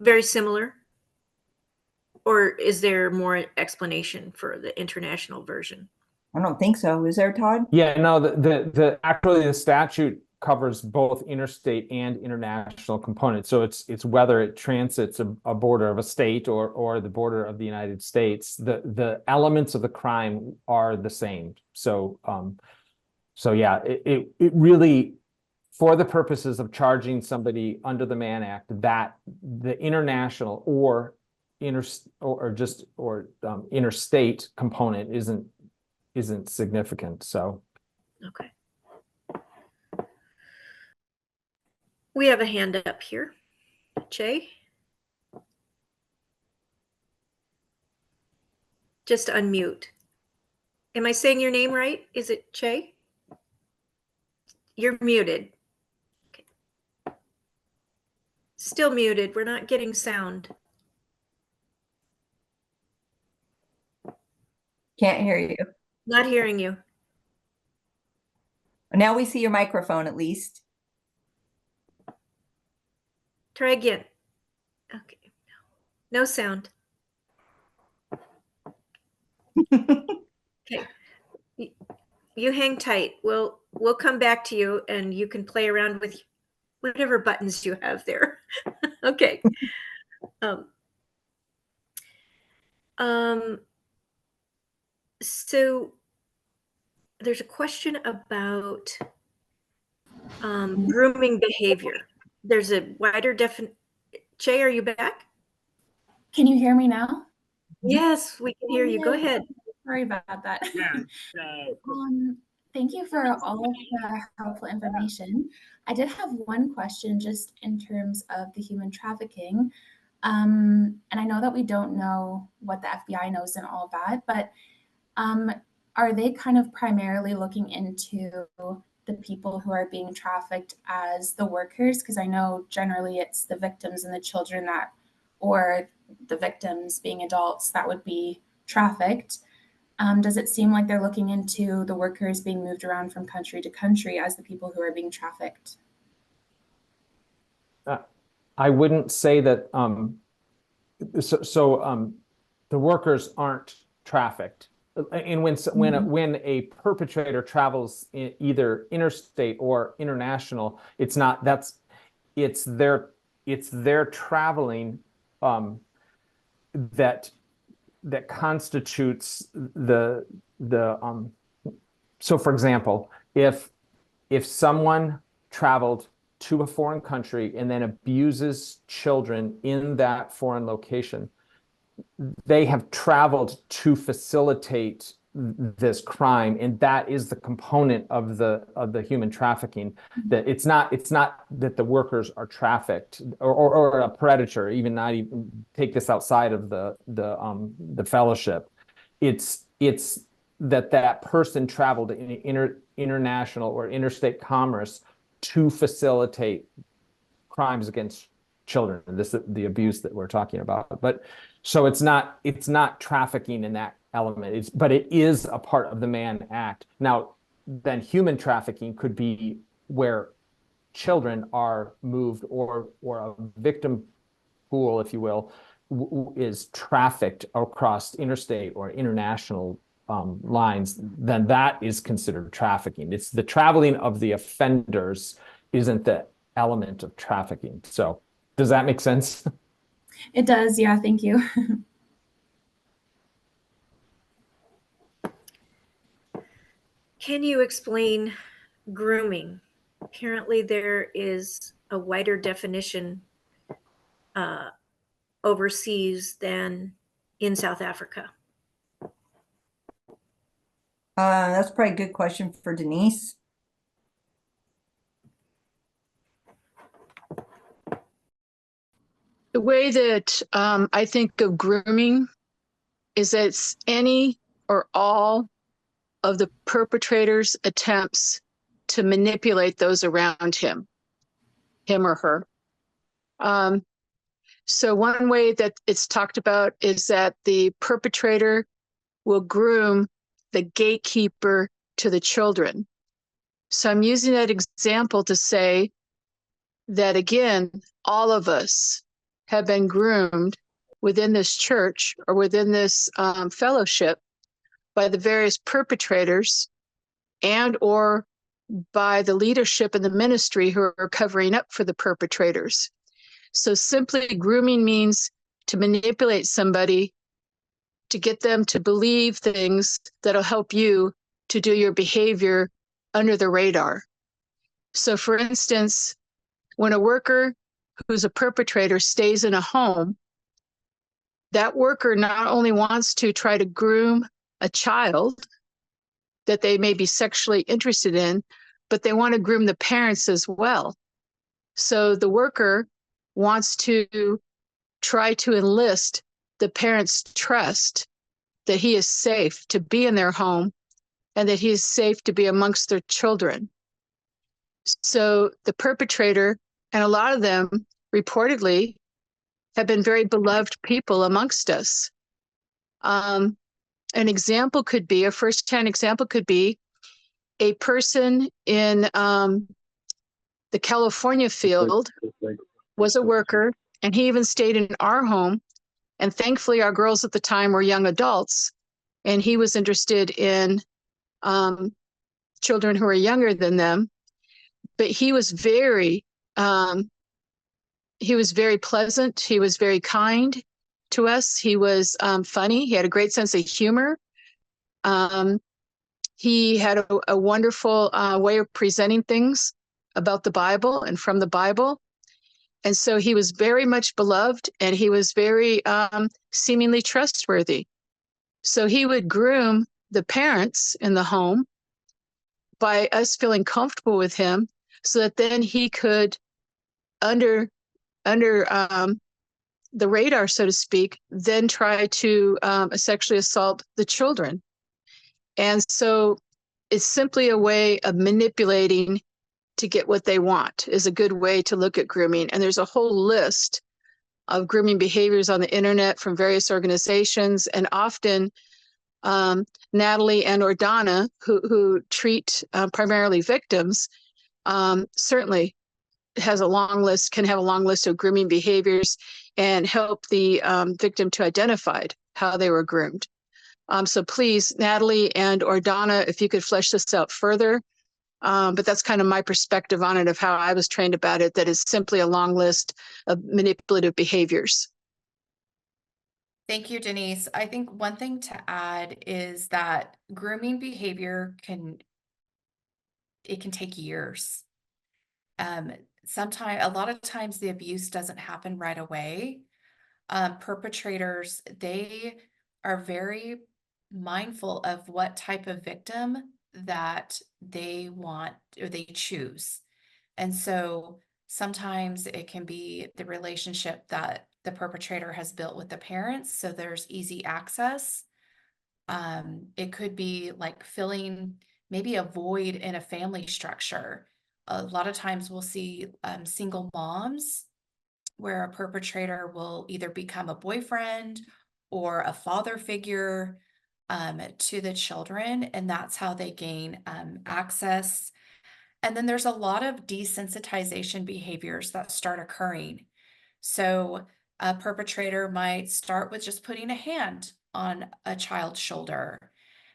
Very similar? Or is there more explanation for the international version? I don't think so. Is there, Todd? Yeah, no, actually the statute covers both interstate and international components. So it's whether it transits a border of a state or the border of the United States. The elements of the crime are the same. So yeah, it really, for the purposes of charging somebody under the Mann Act, that the international or interstate component isn't significant. So okay. We have a hand up here. Jay? Just unmute. Am I saying your name right? Is it Che? You're muted. Okay. Still muted. We're not getting sound. Can't hear you. Not hearing you. Now we see your microphone, at least. Try again. Okay. No sound. Okay. You hang tight. We'll come back to you, and you can play around with whatever buttons you have there. Okay. So there's a question about grooming behavior. There's a wider definition. Che, are you back? Can you hear me now? Yes, we can hear you. Go ahead. Sorry about that. Thank you for all of the helpful information. I did have one question just in terms of the human trafficking. And I know that we don't know what the FBI knows and all that, but are they kind of primarily looking into the people who are being trafficked as the workers? Because I know generally it's the victims and the children or the victims being adults that would be trafficked. Does it seem like they're looking into the workers being moved around from country to country as the people who are being trafficked? I wouldn't say that. The workers aren't trafficked, and when a perpetrator travels in either interstate or international, it's not. It's their traveling that constitutes the. So, for example, if someone traveled to a foreign country and then abuses children in that foreign location, they have traveled to facilitate this crime, and that is the component of the human trafficking. That it's not that the workers are trafficked or a predator. Not even take this outside of the fellowship. It's that person traveled in international or interstate commerce to facilitate crimes against children. This is the abuse that we're talking about. But so it's not trafficking in that element. But it is a part of the Mann Act. Now, then human trafficking could be where children are moved, or a victim pool, if you will, is trafficked across interstate or international lines. Then that is considered trafficking. It's the traveling of the offenders isn't the element of trafficking. So does that make sense? It does, yeah, thank you. Can you explain grooming? Apparently there is a wider definition overseas than in South Africa. That's probably a good question for Denise. The way that I think of grooming is that it's any or all of the perpetrator's attempts to manipulate those around him or her. So one way that it's talked about is that the perpetrator will groom the gatekeeper to the children. So I'm using that example to say that, again, all of us have been groomed within this church or within this fellowship by the various perpetrators and or by the leadership in the ministry who are covering up for the perpetrators. So simply grooming means to manipulate somebody to get them to believe things that'll help you to do your behavior under the radar. So for instance, when a worker who's a perpetrator stays in a home, that worker not only wants to try to groom a child that they may be sexually interested in, but they want to groom the parents as well. So the worker wants to try to enlist the parents' trust that he is safe to be in their home and that he is safe to be amongst their children. So the perpetrator, and a lot of them reportedly have been very beloved people amongst us. An example could be, a first-hand example could be a person in the California field was a worker, and he even stayed in our home. And thankfully, our girls at the time were young adults, and he was interested in children who were younger than them. But he was very pleasant. He was very kind to us. He was funny. He had a great sense of humor. He had a wonderful way of presenting things about the Bible and from the Bible. And so he was very much beloved, and he was very seemingly trustworthy. So he would groom the parents in the home by us feeling comfortable with him, so that then he could, under the radar, so to speak, then try to sexually assault the children. And so it's simply a way of manipulating to get what they want, is a good way to look at grooming. And there's a whole list of grooming behaviors on the internet from various organizations. And often Natalie and or Donna, who treat primarily victims, certainly has a long list, can have a long list of grooming behaviors and help the victim to identify how they were groomed. So please, Natalie and or Donna, if you could flesh this out further. But that's kind of my perspective on it, of how I was trained about it, that is simply a long list of manipulative behaviors. Thank you, Denise. I think one thing to add is that grooming behavior can take years. A lot of times the abuse doesn't happen right away. Perpetrators, they are very mindful of what type of victim that they want or they choose. And so sometimes it can be the relationship that the perpetrator has built with the parents, so there's easy access. It could be like filling maybe a void in a family structure. A lot of times we'll see single moms where a perpetrator will either become a boyfriend or a father figure to the children, and that's how they gain access. And then there's a lot of desensitization behaviors that start occurring. So a perpetrator might start with just putting a hand on a child's shoulder,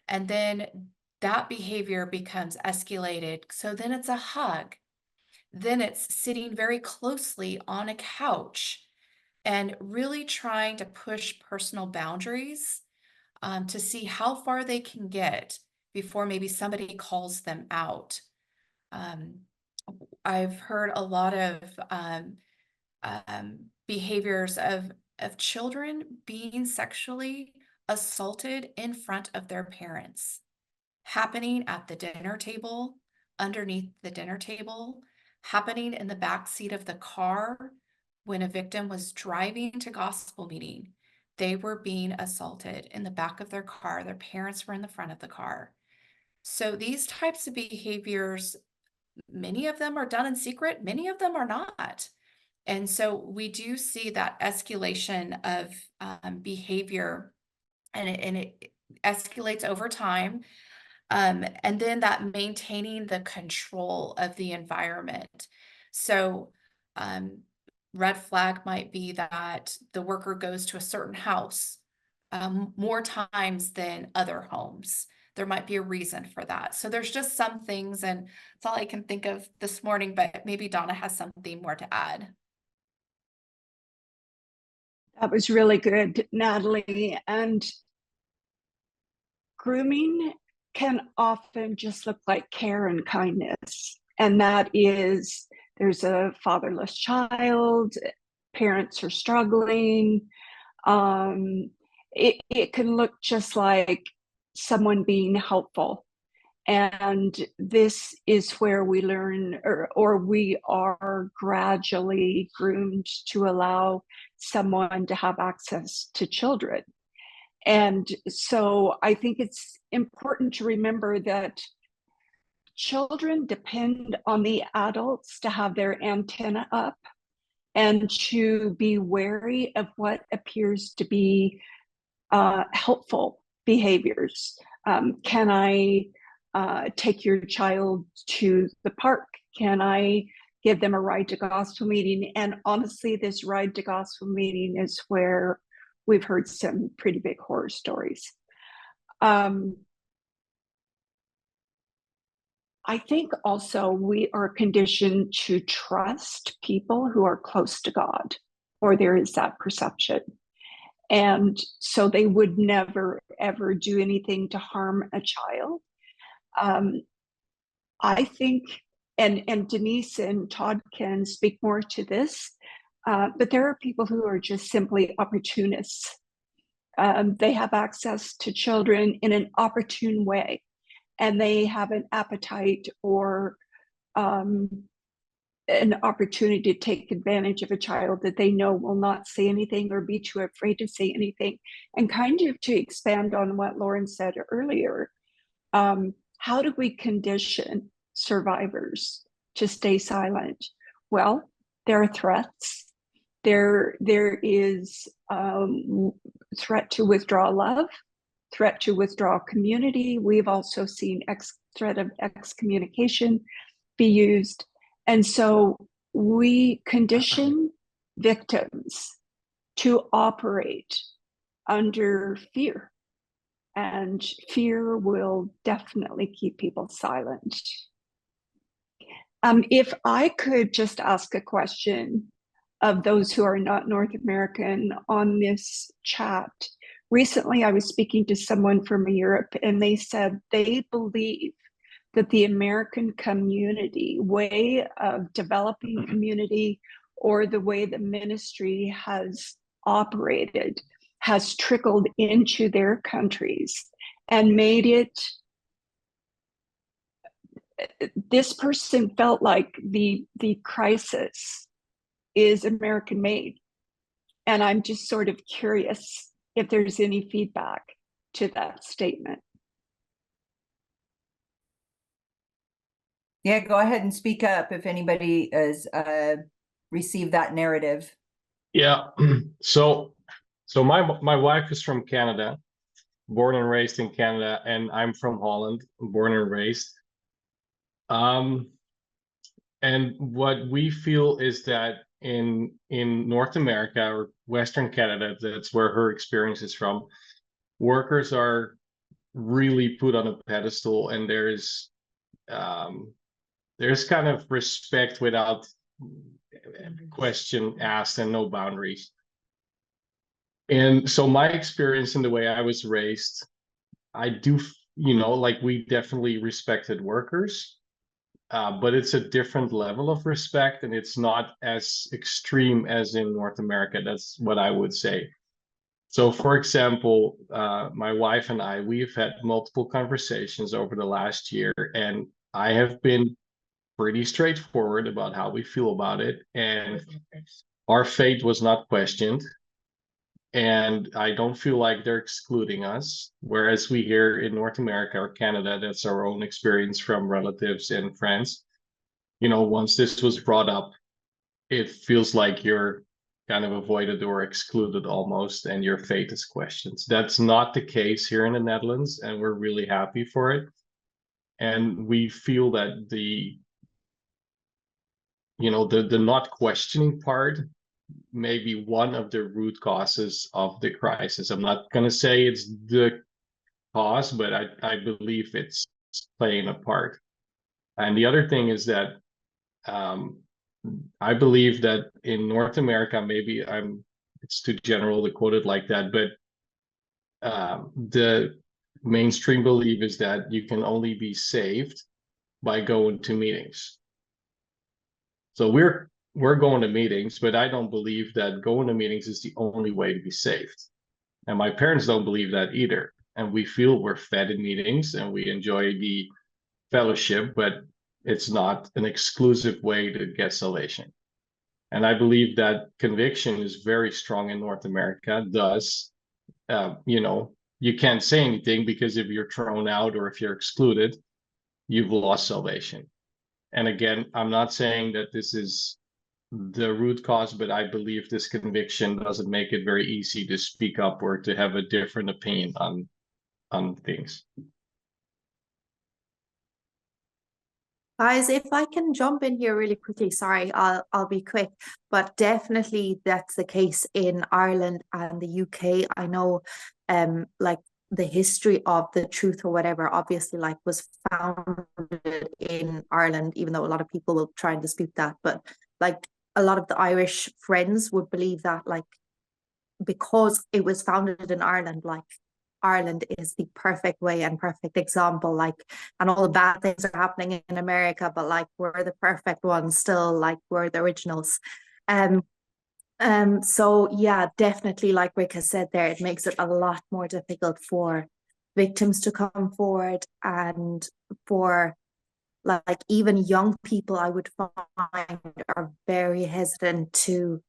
and then that behavior becomes escalated. So then it's a hug. Then it's sitting very closely on a couch and really trying to push personal boundaries to see how far they can get before maybe somebody calls them out. I've heard a lot of behaviors of children being sexually assaulted in front of their parents, happening at the dinner table, underneath the dinner table, happening in the back seat of the car when a victim was driving to gospel meeting. They were being assaulted in the back of their car. Their parents were in the front of the car. So these types of behaviors, many of them are done in secret, many of them are not. And so we do see that escalation of behavior, and it escalates over time. And then that maintaining the control of the environment. So red flag might be that the worker goes to a certain house more times than other homes. There might be a reason for that. So there's just some things, and that's all I can think of this morning, but maybe Donna has something more to add. That was really good, Natalie. And grooming can often just look like care and kindness. And that is, there's a fatherless child, parents are struggling. It can look just like someone being helpful. And this is where we learn, or we are gradually groomed to allow someone to have access to children. And so I think it's important to remember that children depend on the adults to have their antenna up and to be wary of what appears to be helpful behaviors. Can I take your child to the park? Can I give them a ride to gospel meeting? And honestly, this ride to gospel meeting is where we've heard some pretty big horror stories. I think also we are conditioned to trust people who are close to God, or there is that perception. And so they would never, ever do anything to harm a child. I think, and Denise and Todd can speak more to this, but there are people who are just simply opportunists. They have access to children in an opportune way, and they have an appetite or an opportunity to take advantage of a child that they know will not say anything or be too afraid to say anything. And kind of to expand on what Lauren said earlier, how do we condition survivors to stay silent? Well, there are threats. There is threat to withdraw love. threat to withdraw community. We've also seen threat of excommunication be used. And so we condition victims to operate under fear, and fear will definitely keep people silent. If I could just ask a question of those who are not North American on this chat. Recently, I was speaking to someone from Europe, and they said they believe that the American community way of developing community, or the way the ministry has operated, has trickled into their countries and made it. This person felt like the crisis is American made. And I'm just sort of curious if there's any feedback to that statement. Yeah, go ahead and speak up if anybody has received that narrative. Yeah. So my wife is from Canada, born and raised in Canada, and I'm from Holland, born and raised. And what we feel is that in North America or Western Canada, that's where her experience is from, workers are really put on a pedestal, and there's kind of respect without question asked and no boundaries. And so my experience in the way I was raised, I do, like, we definitely respected workers, but it's a different level of respect, and it's not as extreme as in North America. That's what I would say. So, for example, my wife and I, we've had multiple conversations over the last year, and I have been pretty straightforward about how we feel about it. And our faith was not questioned. And I don't feel like they're excluding us. Whereas we here in North America or Canada, that's our own experience from relatives and friends. Once this was brought up, it feels like you're kind of avoided or excluded almost, and your faith is questioned. That's not the case here in the Netherlands, and we're really happy for it. And we feel that the not questioning part may be one of the root causes of the crisis. I'm not going to say it's the cause, but I believe it's playing a part. And the other thing is that I believe that in North America, maybe it's too general to quote it like that, but the mainstream belief is that you can only be saved by going to meetings. So we're going to meetings, but I don't believe that going to meetings is the only way to be saved. And my parents don't believe that either. And we feel we're fed in meetings and we enjoy the fellowship, but it's not an exclusive way to get salvation. And I believe that conviction is very strong in North America. Thus, you can't say anything, because if you're thrown out or if you're excluded, you've lost salvation. And again, I'm not saying that this is the root cause, but I believe this conviction doesn't make it very easy to speak up or to have a different opinion on things. Guys, if I can jump in here really quickly, sorry, I'll be quick, but definitely that's the case in Ireland and the UK. I know, like the history of the truth or whatever, obviously, like, was founded in Ireland, even though a lot of people will try and dispute that. But like, a lot of the Irish friends would believe that, like, because it was founded in Ireland, like, Ireland is the perfect way and perfect example, like, and all the bad things are happening in America, but like, we're the perfect ones still, like, we're the originals. So yeah, definitely, like Rick has said there, it makes it a lot more difficult for victims to come forward, and for like even young people, I would find, are very hesitant to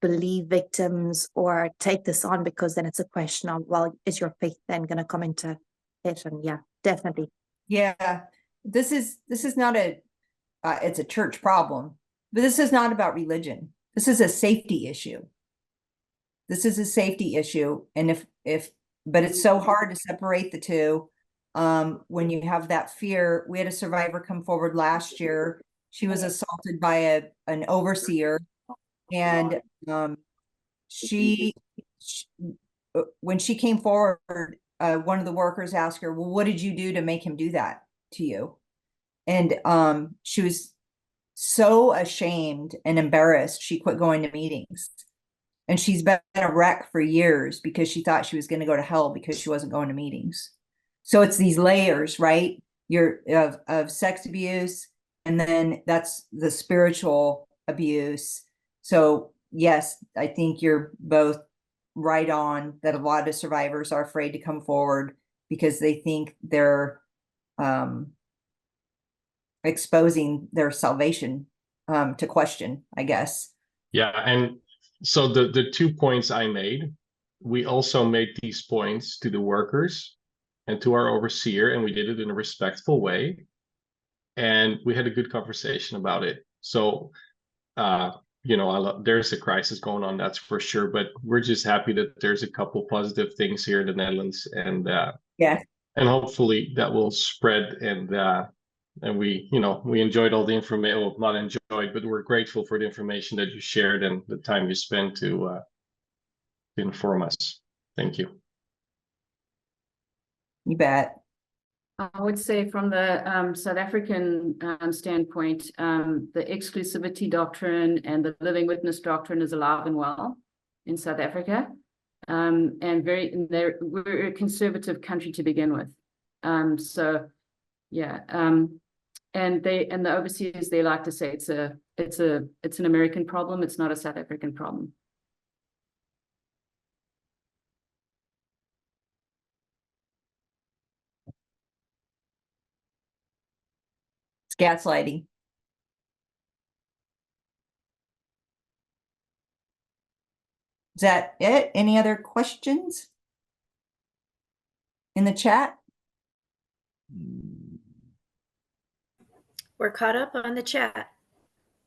believe victims or take this on, because then it's a question of, well, is your faith then going to come into it? And yeah, definitely. Yeah, this is not it's a church problem, but this is not about religion. This is a safety issue. This is a safety issue. And if but it's so hard to separate the two. When you have that fear, we had a survivor come forward last year. She was assaulted by an overseer, and she when she came forward, one of the workers asked her, well, what did you do to make him do that to you? And she was so ashamed and embarrassed, she quit going to meetings. And she's been a wreck for years because she thought she was going to go to hell because she wasn't going to meetings. So it's these layers, right? You're of sex abuse, and then that's the spiritual abuse. So yes, I think you're both right on that. A lot of survivors are afraid to come forward because they think they're exposing their salvation to question, I guess. Yeah, and so the 2 points I made, we also made these points to the workers and to our overseer, and we did it in a respectful way, and we had a good conversation about it. So there's a crisis going on, that's for sure, but we're just happy that there's a couple positive things here in the Netherlands, and and hopefully that will spread, and we enjoyed all the information. Well, not enjoyed, but we're grateful for the information that you shared and the time you spent to inform us. Thank you. You bet. I would say from the South African standpoint, the exclusivity doctrine and the living witness doctrine is alive and well in South Africa. And we're a conservative country to begin with. So yeah. And the overseers, they like to say it's an American problem, it's not a South African problem. It's gaslighting. Is that it? Any other questions in the chat? We're caught up on the chat.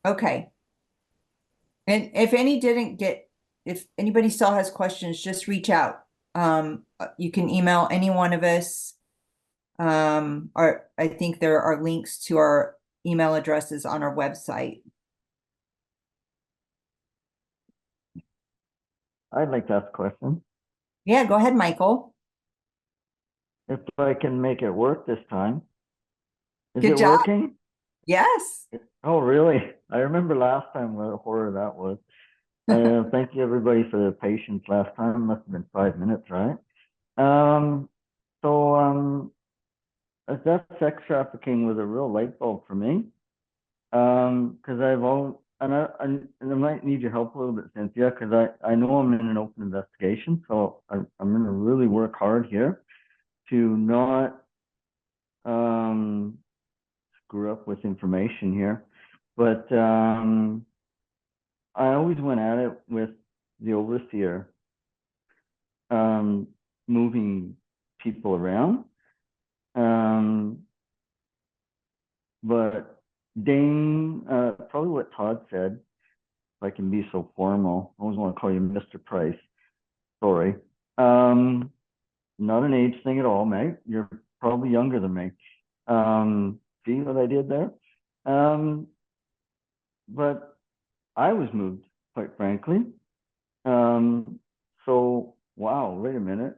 Okay. And if anybody still has questions, just reach out. You can email any one of us. Or I think there are links to our email addresses on our website. I'd like to ask a question. Yeah, go ahead, Michael. If I can make it work this time. Is Good it job. working? Yes. Oh, really? I remember last time what a horror that was. Thank you everybody for their patience last time. It must have been 5 minutes, right? That sex trafficking was a real light bulb for me. Because I might need your help a little bit, Cynthia, because I know I'm in an open investigation, so I'm going to really work hard here to not screw up with information here. But I always went at it with the overseer moving people around. But Dane, probably what Todd said, if I can be so formal, I always want to call you Mr. Price. Sorry. Not an age thing at all, mate. You're probably younger than me. See what I did there? But I was moved, quite frankly. So, wow, wait a minute.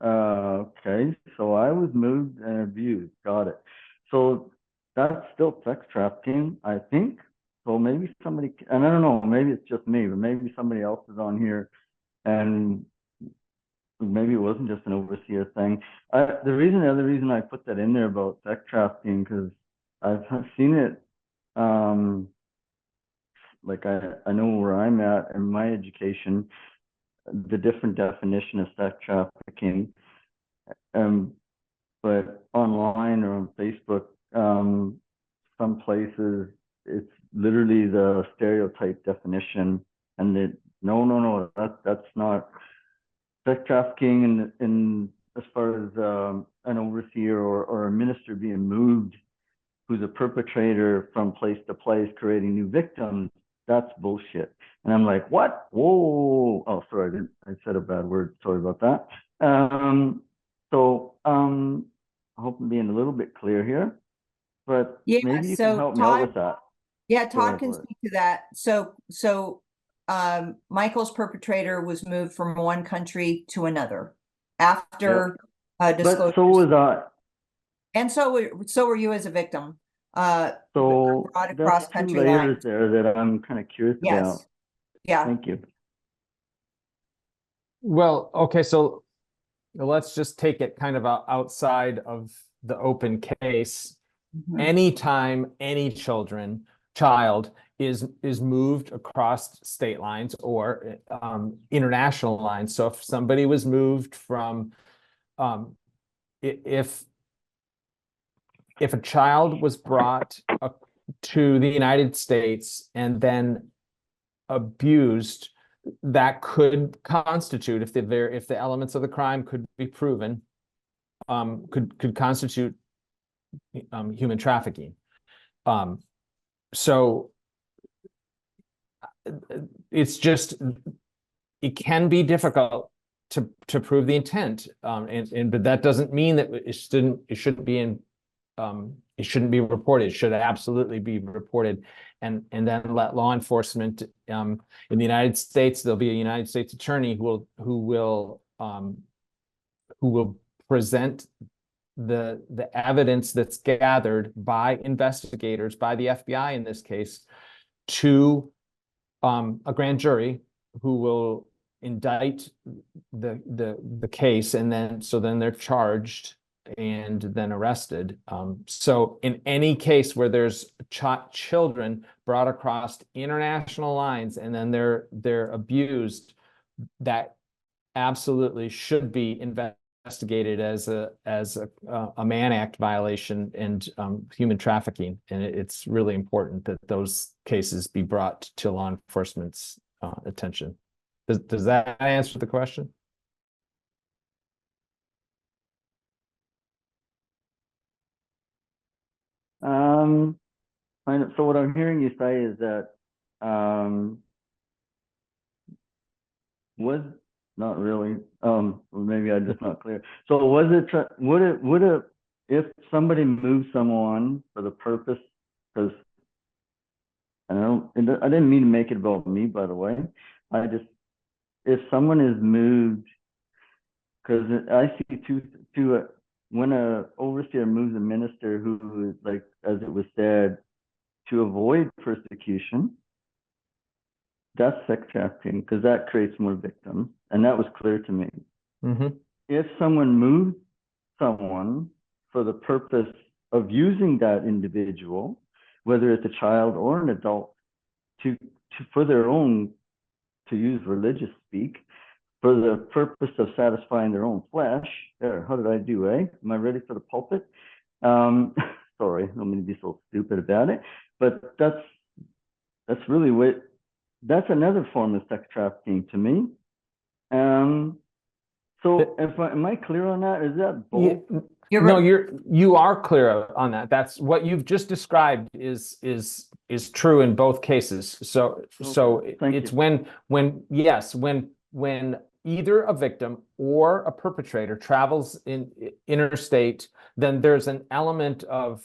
Okay, so I was moved and abused. Got it. So that's still sex trafficking, I think. So maybe somebody, and I don't know, maybe it's just me, but maybe somebody else is on here, and maybe it wasn't just an overseer thing. The other reason I put that in there about sex trafficking, because I've seen it, like I know where I'm at in my education, the different definition of sex trafficking. But online or on Facebook, some places it's literally the stereotype definition, and that no, that's not sex trafficking. In as far as an overseer or a minister being moved, who's a perpetrator from place to place, creating new victims, that's bullshit. And I'm like, what? Whoa! Oh, sorry, I said a bad word. Sorry about that. I hope I'm being a little bit clear here, but Yeah, maybe you so can help me out Todd- with that. Yeah, Go Todd ahead, can go ahead. speak to that. So Michael's perpetrator was moved from one country to another after But disclosure. so was I. And so were you as a victim. So brought that's across two country layers lines. there that I'm kind of curious about. Yes. Yeah. Thank you. Well, okay, so let's just take it kind of outside of the open case. Mhm. Anytime any child is moved across state lines or international lines. So if somebody was moved from if a child was brought to the United States and then abused, that could constitute, if the elements of the crime could be proven, could constitute human trafficking. So it's just, it can be difficult to prove the intent, but that doesn't mean that it shouldn't be reported. It should absolutely be reported, and then let law enforcement in the United States. There'll be a United States attorney who will present the evidence that's gathered by investigators, by the FBI in this case, to a grand jury who will indict the case, and then they're charged and then arrested. So in any case where there's children brought across international lines and then they're abused, that absolutely should be investigated as a Mann Act violation and human trafficking. And it's really important that those cases be brought to law enforcement's attention. Does that answer the question? So what I'm hearing you say is that was not really, well, maybe I'm just not clear. So would it, if somebody moves someone for the purpose, because I didn't mean to make it about me, by the way. If someone is moved, because I see when a overseer moves a minister who is, like, as it was said, to avoid persecution, that's sex trafficking, because that creates more victims, and that was clear to me. Mm-hmm. If someone moves someone for the purpose of using that individual, whether it's a child or an adult, for their own, to use religious speak, for the purpose of satisfying their own flesh. There, how did I do, eh? Am I ready for the pulpit? Sorry, I don't mean to be so stupid about it, but that's really that's another form of sex trafficking to me. So am I clear on that? Is that both? You are clear on that. That's what you've just described is true in both cases. So it's when either a victim or a perpetrator travels in interstate, then there's an element of,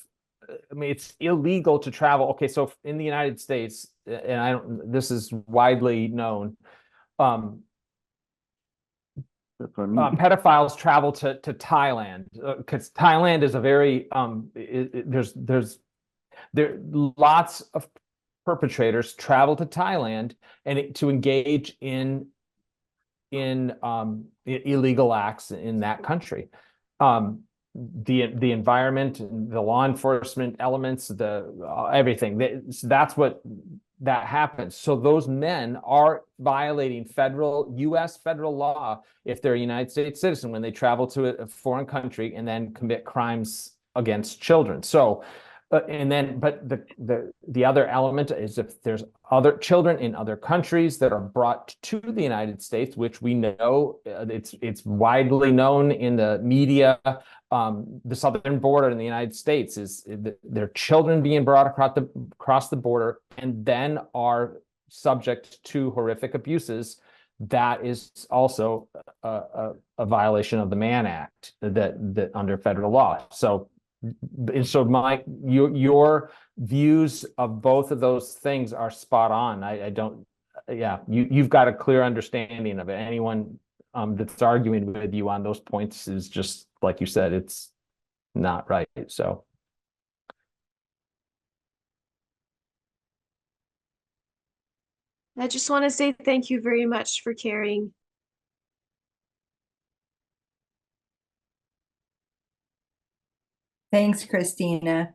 I mean, it's illegal to travel. Okay, so in the United States, and this is widely known, pedophiles travel to Thailand, because Thailand is a very there lots of perpetrators travel to Thailand and to engage in illegal acts in that country. The environment, the law enforcement elements, everything, that's what that happens. So those men are violating U.S. federal law if they're a United States citizen when they travel to a foreign country and then commit crimes against children. So but the other element is if there's other children in other countries that are brought to the United States, which we know it's widely known in the media. The southern border in the United States is their children being brought across the border and then are subject to horrific abuses. that is also a violation of the Mann Act that under federal law. So your views of both of those things are spot on. I don't, yeah, you've got a clear understanding of it. Anyone that's arguing with you on those points is just, like you said, it's not right. So. I just want to say thank you very much for caring. Thanks, Christina.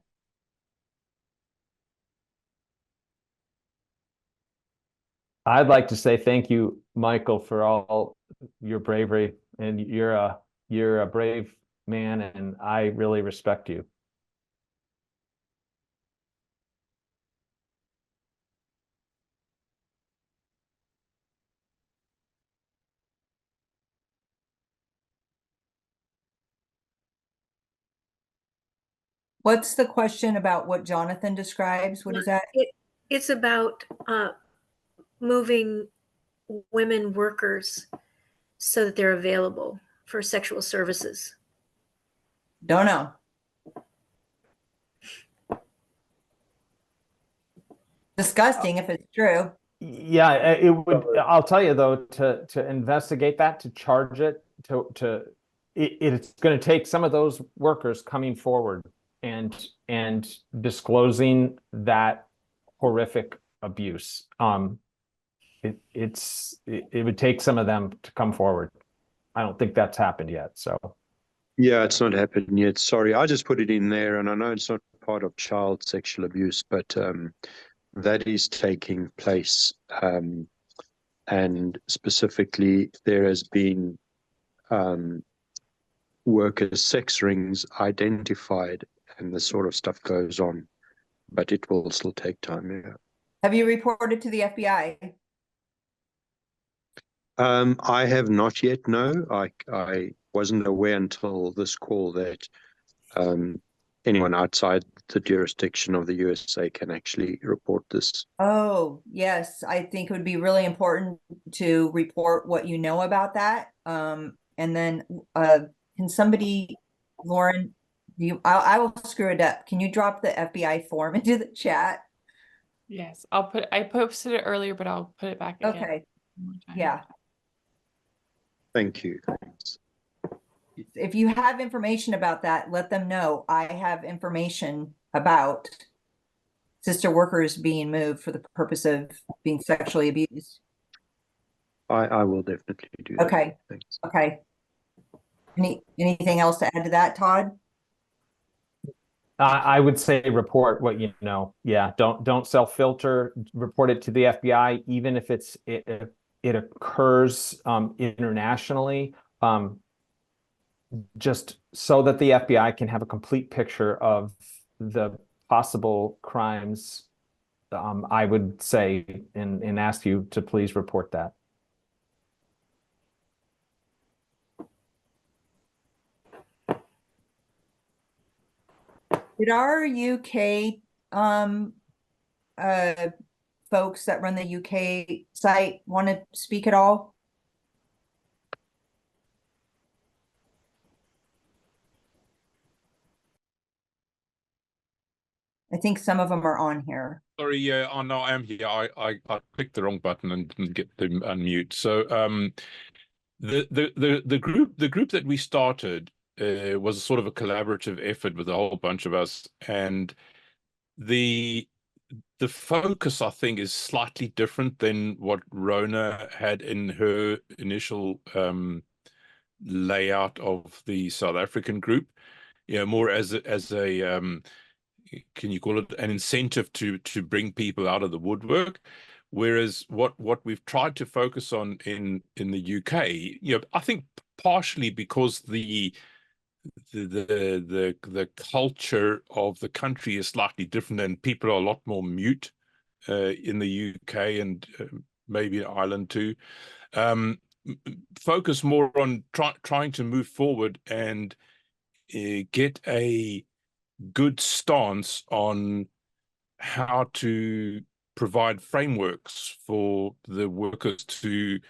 I'd like to say thank you, Michael, for all your bravery, and you're a brave man, and I really respect you. What's the question about what Jonathan describes? What is that? It's about moving women workers so that they're available for sexual services. Don't know. Disgusting if it's true. Yeah, it would. I'll tell you though, to investigate that, to charge it, it's going to take some of those workers coming forward and disclosing that horrific abuse. It would take some of them to come forward. I don't think that's happened yet. So. Yeah, it's not happened yet. Sorry, I just put it in there, and I know it's not part of child sexual abuse, but that is taking place. And specifically, there has been workers' sex rings identified, and this sort of stuff goes on, but it will still take time. Yeah. Have you reported to the FBI? I have not yet. No, I wasn't aware until this call that anyone outside the jurisdiction of the USA can actually report this. Oh, yes. I think it would be really important to report what you know about that. And then can somebody, Lauren, I will screw it up. Can you drop the FBI form into the chat? Yes, I posted it earlier, but I'll put it back again. Okay. Yeah. Thank you. Thanks. If you have information about that, let them know. I have information about sister workers being moved for the purpose of being sexually abused. I will definitely do that. Okay. Thanks. Okay. Anything else to add to that, Todd? I would say report what you know. Yeah, don't self-filter. Report it to the FBI, even if it occurs internationally, just so that the FBI can have a complete picture of the possible crimes. I would say and ask you to please report that. Did our UK folks that run the UK site want to speak at all? I think some of them are on here. Sorry, yeah, oh no, I am here. I clicked the wrong button and didn't get to unmute. So the group that we started was sort of a collaborative effort with a whole bunch of us, and the focus, I think, is slightly different than what Rona had in her initial layout of the South African group. Yeah, more as a can you call it an incentive to bring people out of the woodwork, whereas what we've tried to focus on in the UK, I think partially because the culture of the country is slightly different and people are a lot more mute in the UK and maybe in Ireland too. Focus more on trying to move forward and get a good stance on how to provide frameworks for the workers to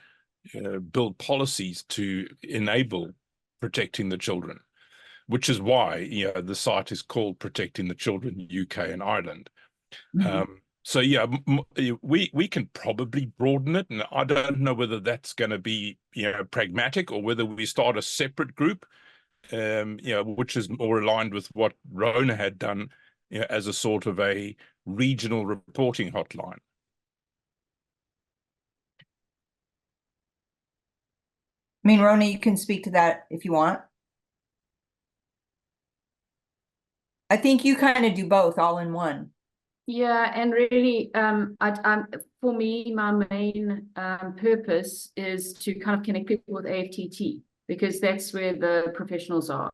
build policies to enable protecting the children, which is why the site is called Protecting the Children UK and Ireland. So yeah, we can probably broaden it, and I don't know whether that's going to be pragmatic or whether we start a separate group, which is more aligned with what Rona had done, as a sort of a regional reporting hotline. I mean, Rona, you can speak to that if you want. I think you kind of do both all in one. Yeah, and really, for me, my main purpose is to kind of connect people with AFTT, because that's where the professionals are.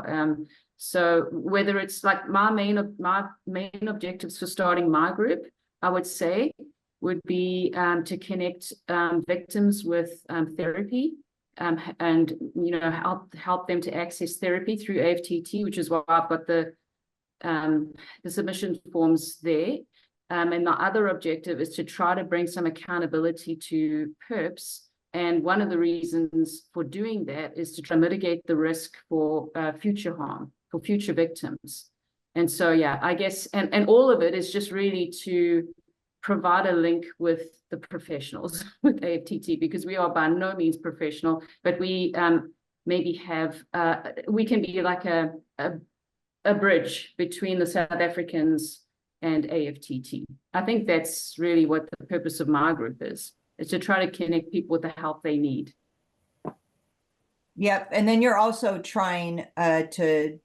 So whether it's like my main objectives for starting my group, I would say, would be to connect victims with therapy, and help them to access therapy through AFTT, which is why I've got the submission forms there. And my other objective is to try to bring some accountability to PERPs. And one of the reasons for doing that is to try to mitigate the risk for future harm, for future victims. And so, yeah, I guess, and all of it is just really to provide a link with the professionals with AFTT, because we are by no means professional, but we maybe have, we can be like a bridge between the South Africans and AFTT. I think that's really what the purpose of my group is to try to connect people with the help they need. Yep. And then you're also trying to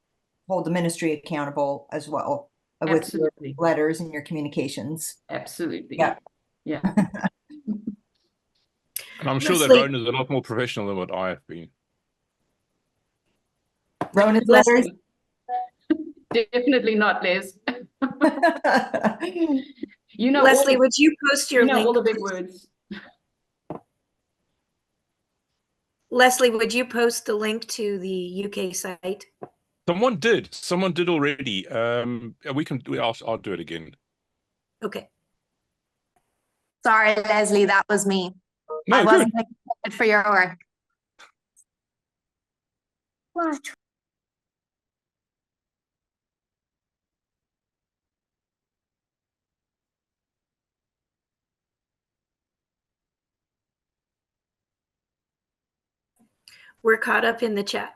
hold the ministry accountable as well with your letters and your communications. Absolutely. Yeah. Yeah. And I'm sure that Rona's a lot more professional than what I have been. Rona's letters? Definitely not, Les. Leslie, would you post your link? All the big words. Leslie, would you post the link to the UK site? Someone did already. I'll do it again. Okay. Sorry, Leslie, that was me. No, I wasn't excited for your work. What? We're caught up in the chat.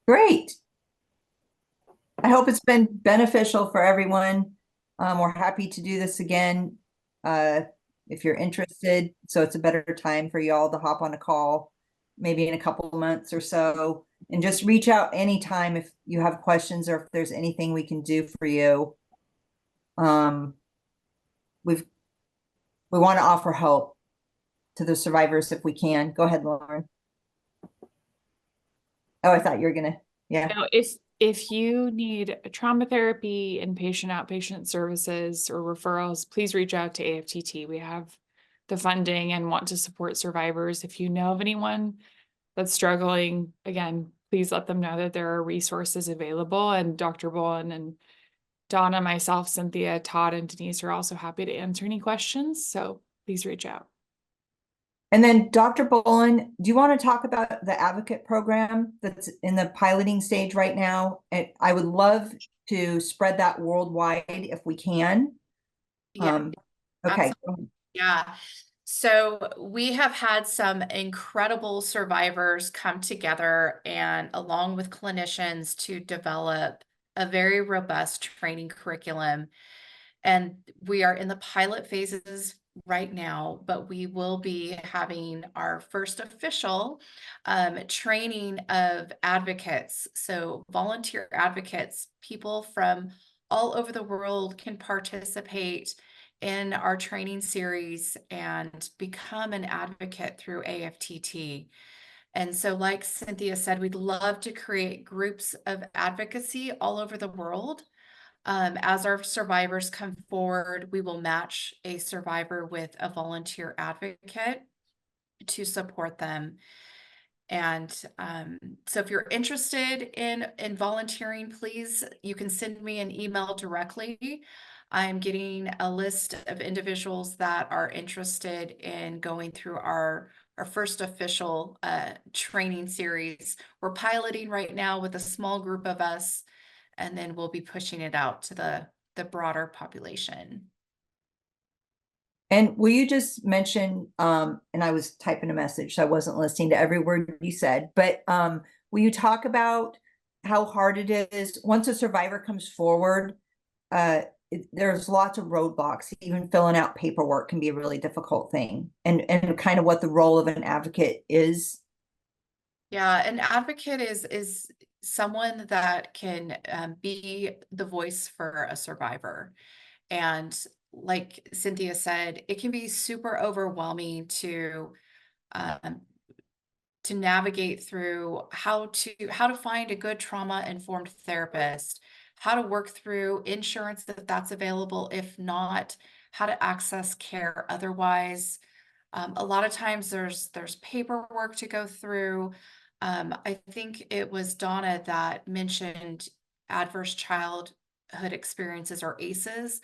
Great. I hope it's been beneficial for everyone. We're happy to do this again if you're interested. So it's a better time for y'all to hop on a call, maybe in a couple of months or so, and just reach out anytime if you have questions or if there's anything we can do for you. We want to offer help to the survivors if we can. Go ahead, Lauren. Oh, I thought you were gonna, yeah. No, if you need trauma therapy, inpatient, outpatient services, or referrals, please reach out to AFTT. We have the funding and want to support survivors. If you know of anyone that's struggling, again, please let them know that there are resources available. And Dr. Bolin and Donna, myself, Cynthia, Todd, and Denise are also happy to answer any questions. So please reach out. And then Dr. Bolin, do you want to talk about the advocate program that's in the piloting stage right now? And I would love to spread that worldwide if we can. Yeah. Okay. Yeah. So we have had some incredible survivors come together and along with clinicians to develop a very robust training curriculum. And we are in the pilot phases right now, but we will be having our first official training of advocates. So volunteer advocates, people from all over the world can participate in our training series and become an advocate through AFTT. And so like Cynthia said, we'd love to create groups of advocacy all over the world. As our survivors come forward, we will match a survivor with a volunteer advocate to support them. And so if you're interested in volunteering, please, you can send me an email directly. I'm getting a list of individuals that are interested in going through our first official training series. We're piloting right now with a small group of us, and then we'll be pushing it out to the broader population. And will you just mention, and I was typing a message, so I wasn't listening to every word you said, but will you talk about how hard it is once a survivor comes forward? There's lots of roadblocks. Even filling out paperwork can be a really difficult thing, and kind of what the role of an advocate is. Yeah, an advocate is someone that can be the voice for a survivor. And like Cynthia said, it can be super overwhelming to navigate through how to find a good trauma-informed therapist, how to work through insurance if that's available, if not, how to access care otherwise. A lot of times there's paperwork to go through. I think it was Donna that mentioned adverse childhood experiences, or ACEs.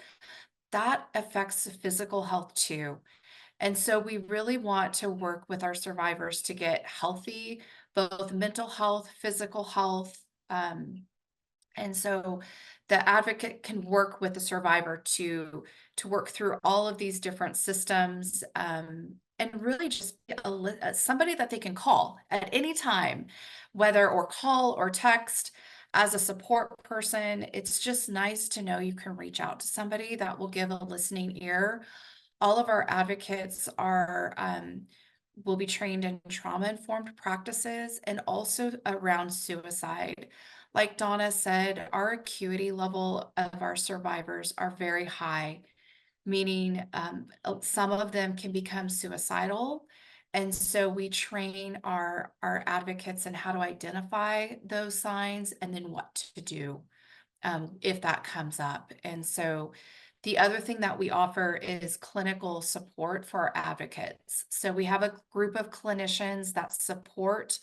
That affects physical health too. And so we really want to work with our survivors to get healthy, both mental health, physical health. And so the advocate can work with the survivor to work through all of these different systems, and really just be somebody that they can call at any time, or call or text as a support person. It's just nice to know you can reach out to somebody that will give a listening ear. All of our advocates will be trained in trauma-informed practices and also around suicide. Like Donna said, our acuity level of our survivors are very high, meaning some of them can become suicidal. And so we train our advocates in how to identify those signs and then what to do if that comes up. And so the other thing that we offer is clinical support for our advocates. So we have a group of clinicians that support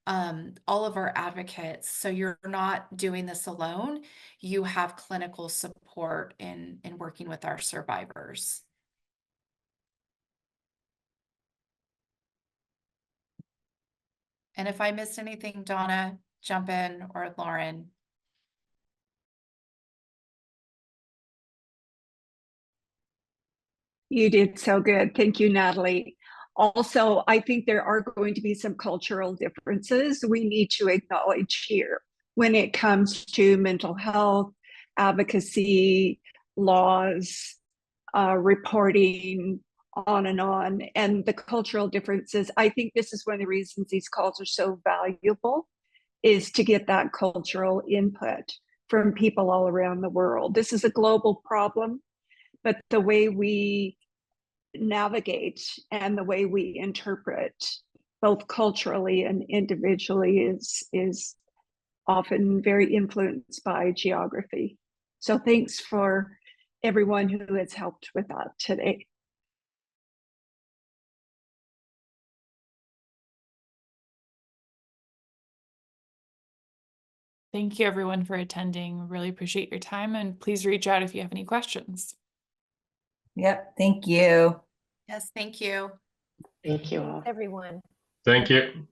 all of our advocates. So you're not doing this alone. You have clinical support in working with our survivors. And if I missed anything, Donna, jump in, or Lauren. You did so good. Thank you, Natalie. Also, I think there are going to be some cultural differences we need to acknowledge here when it comes to mental health, advocacy, laws, reporting, on and on. And the cultural differences, I think this is one of the reasons these calls are so valuable, is to get that cultural input from people all around the world. This is a global problem, but the way we navigate and the way we interpret both culturally and individually is often very influenced by geography. So thanks for everyone who has helped with that today. Thank you everyone for attending. Really appreciate your time, and please reach out if you have any questions. Yep, thank you. Yes, thank you. Thank you all. Everyone. Thank you.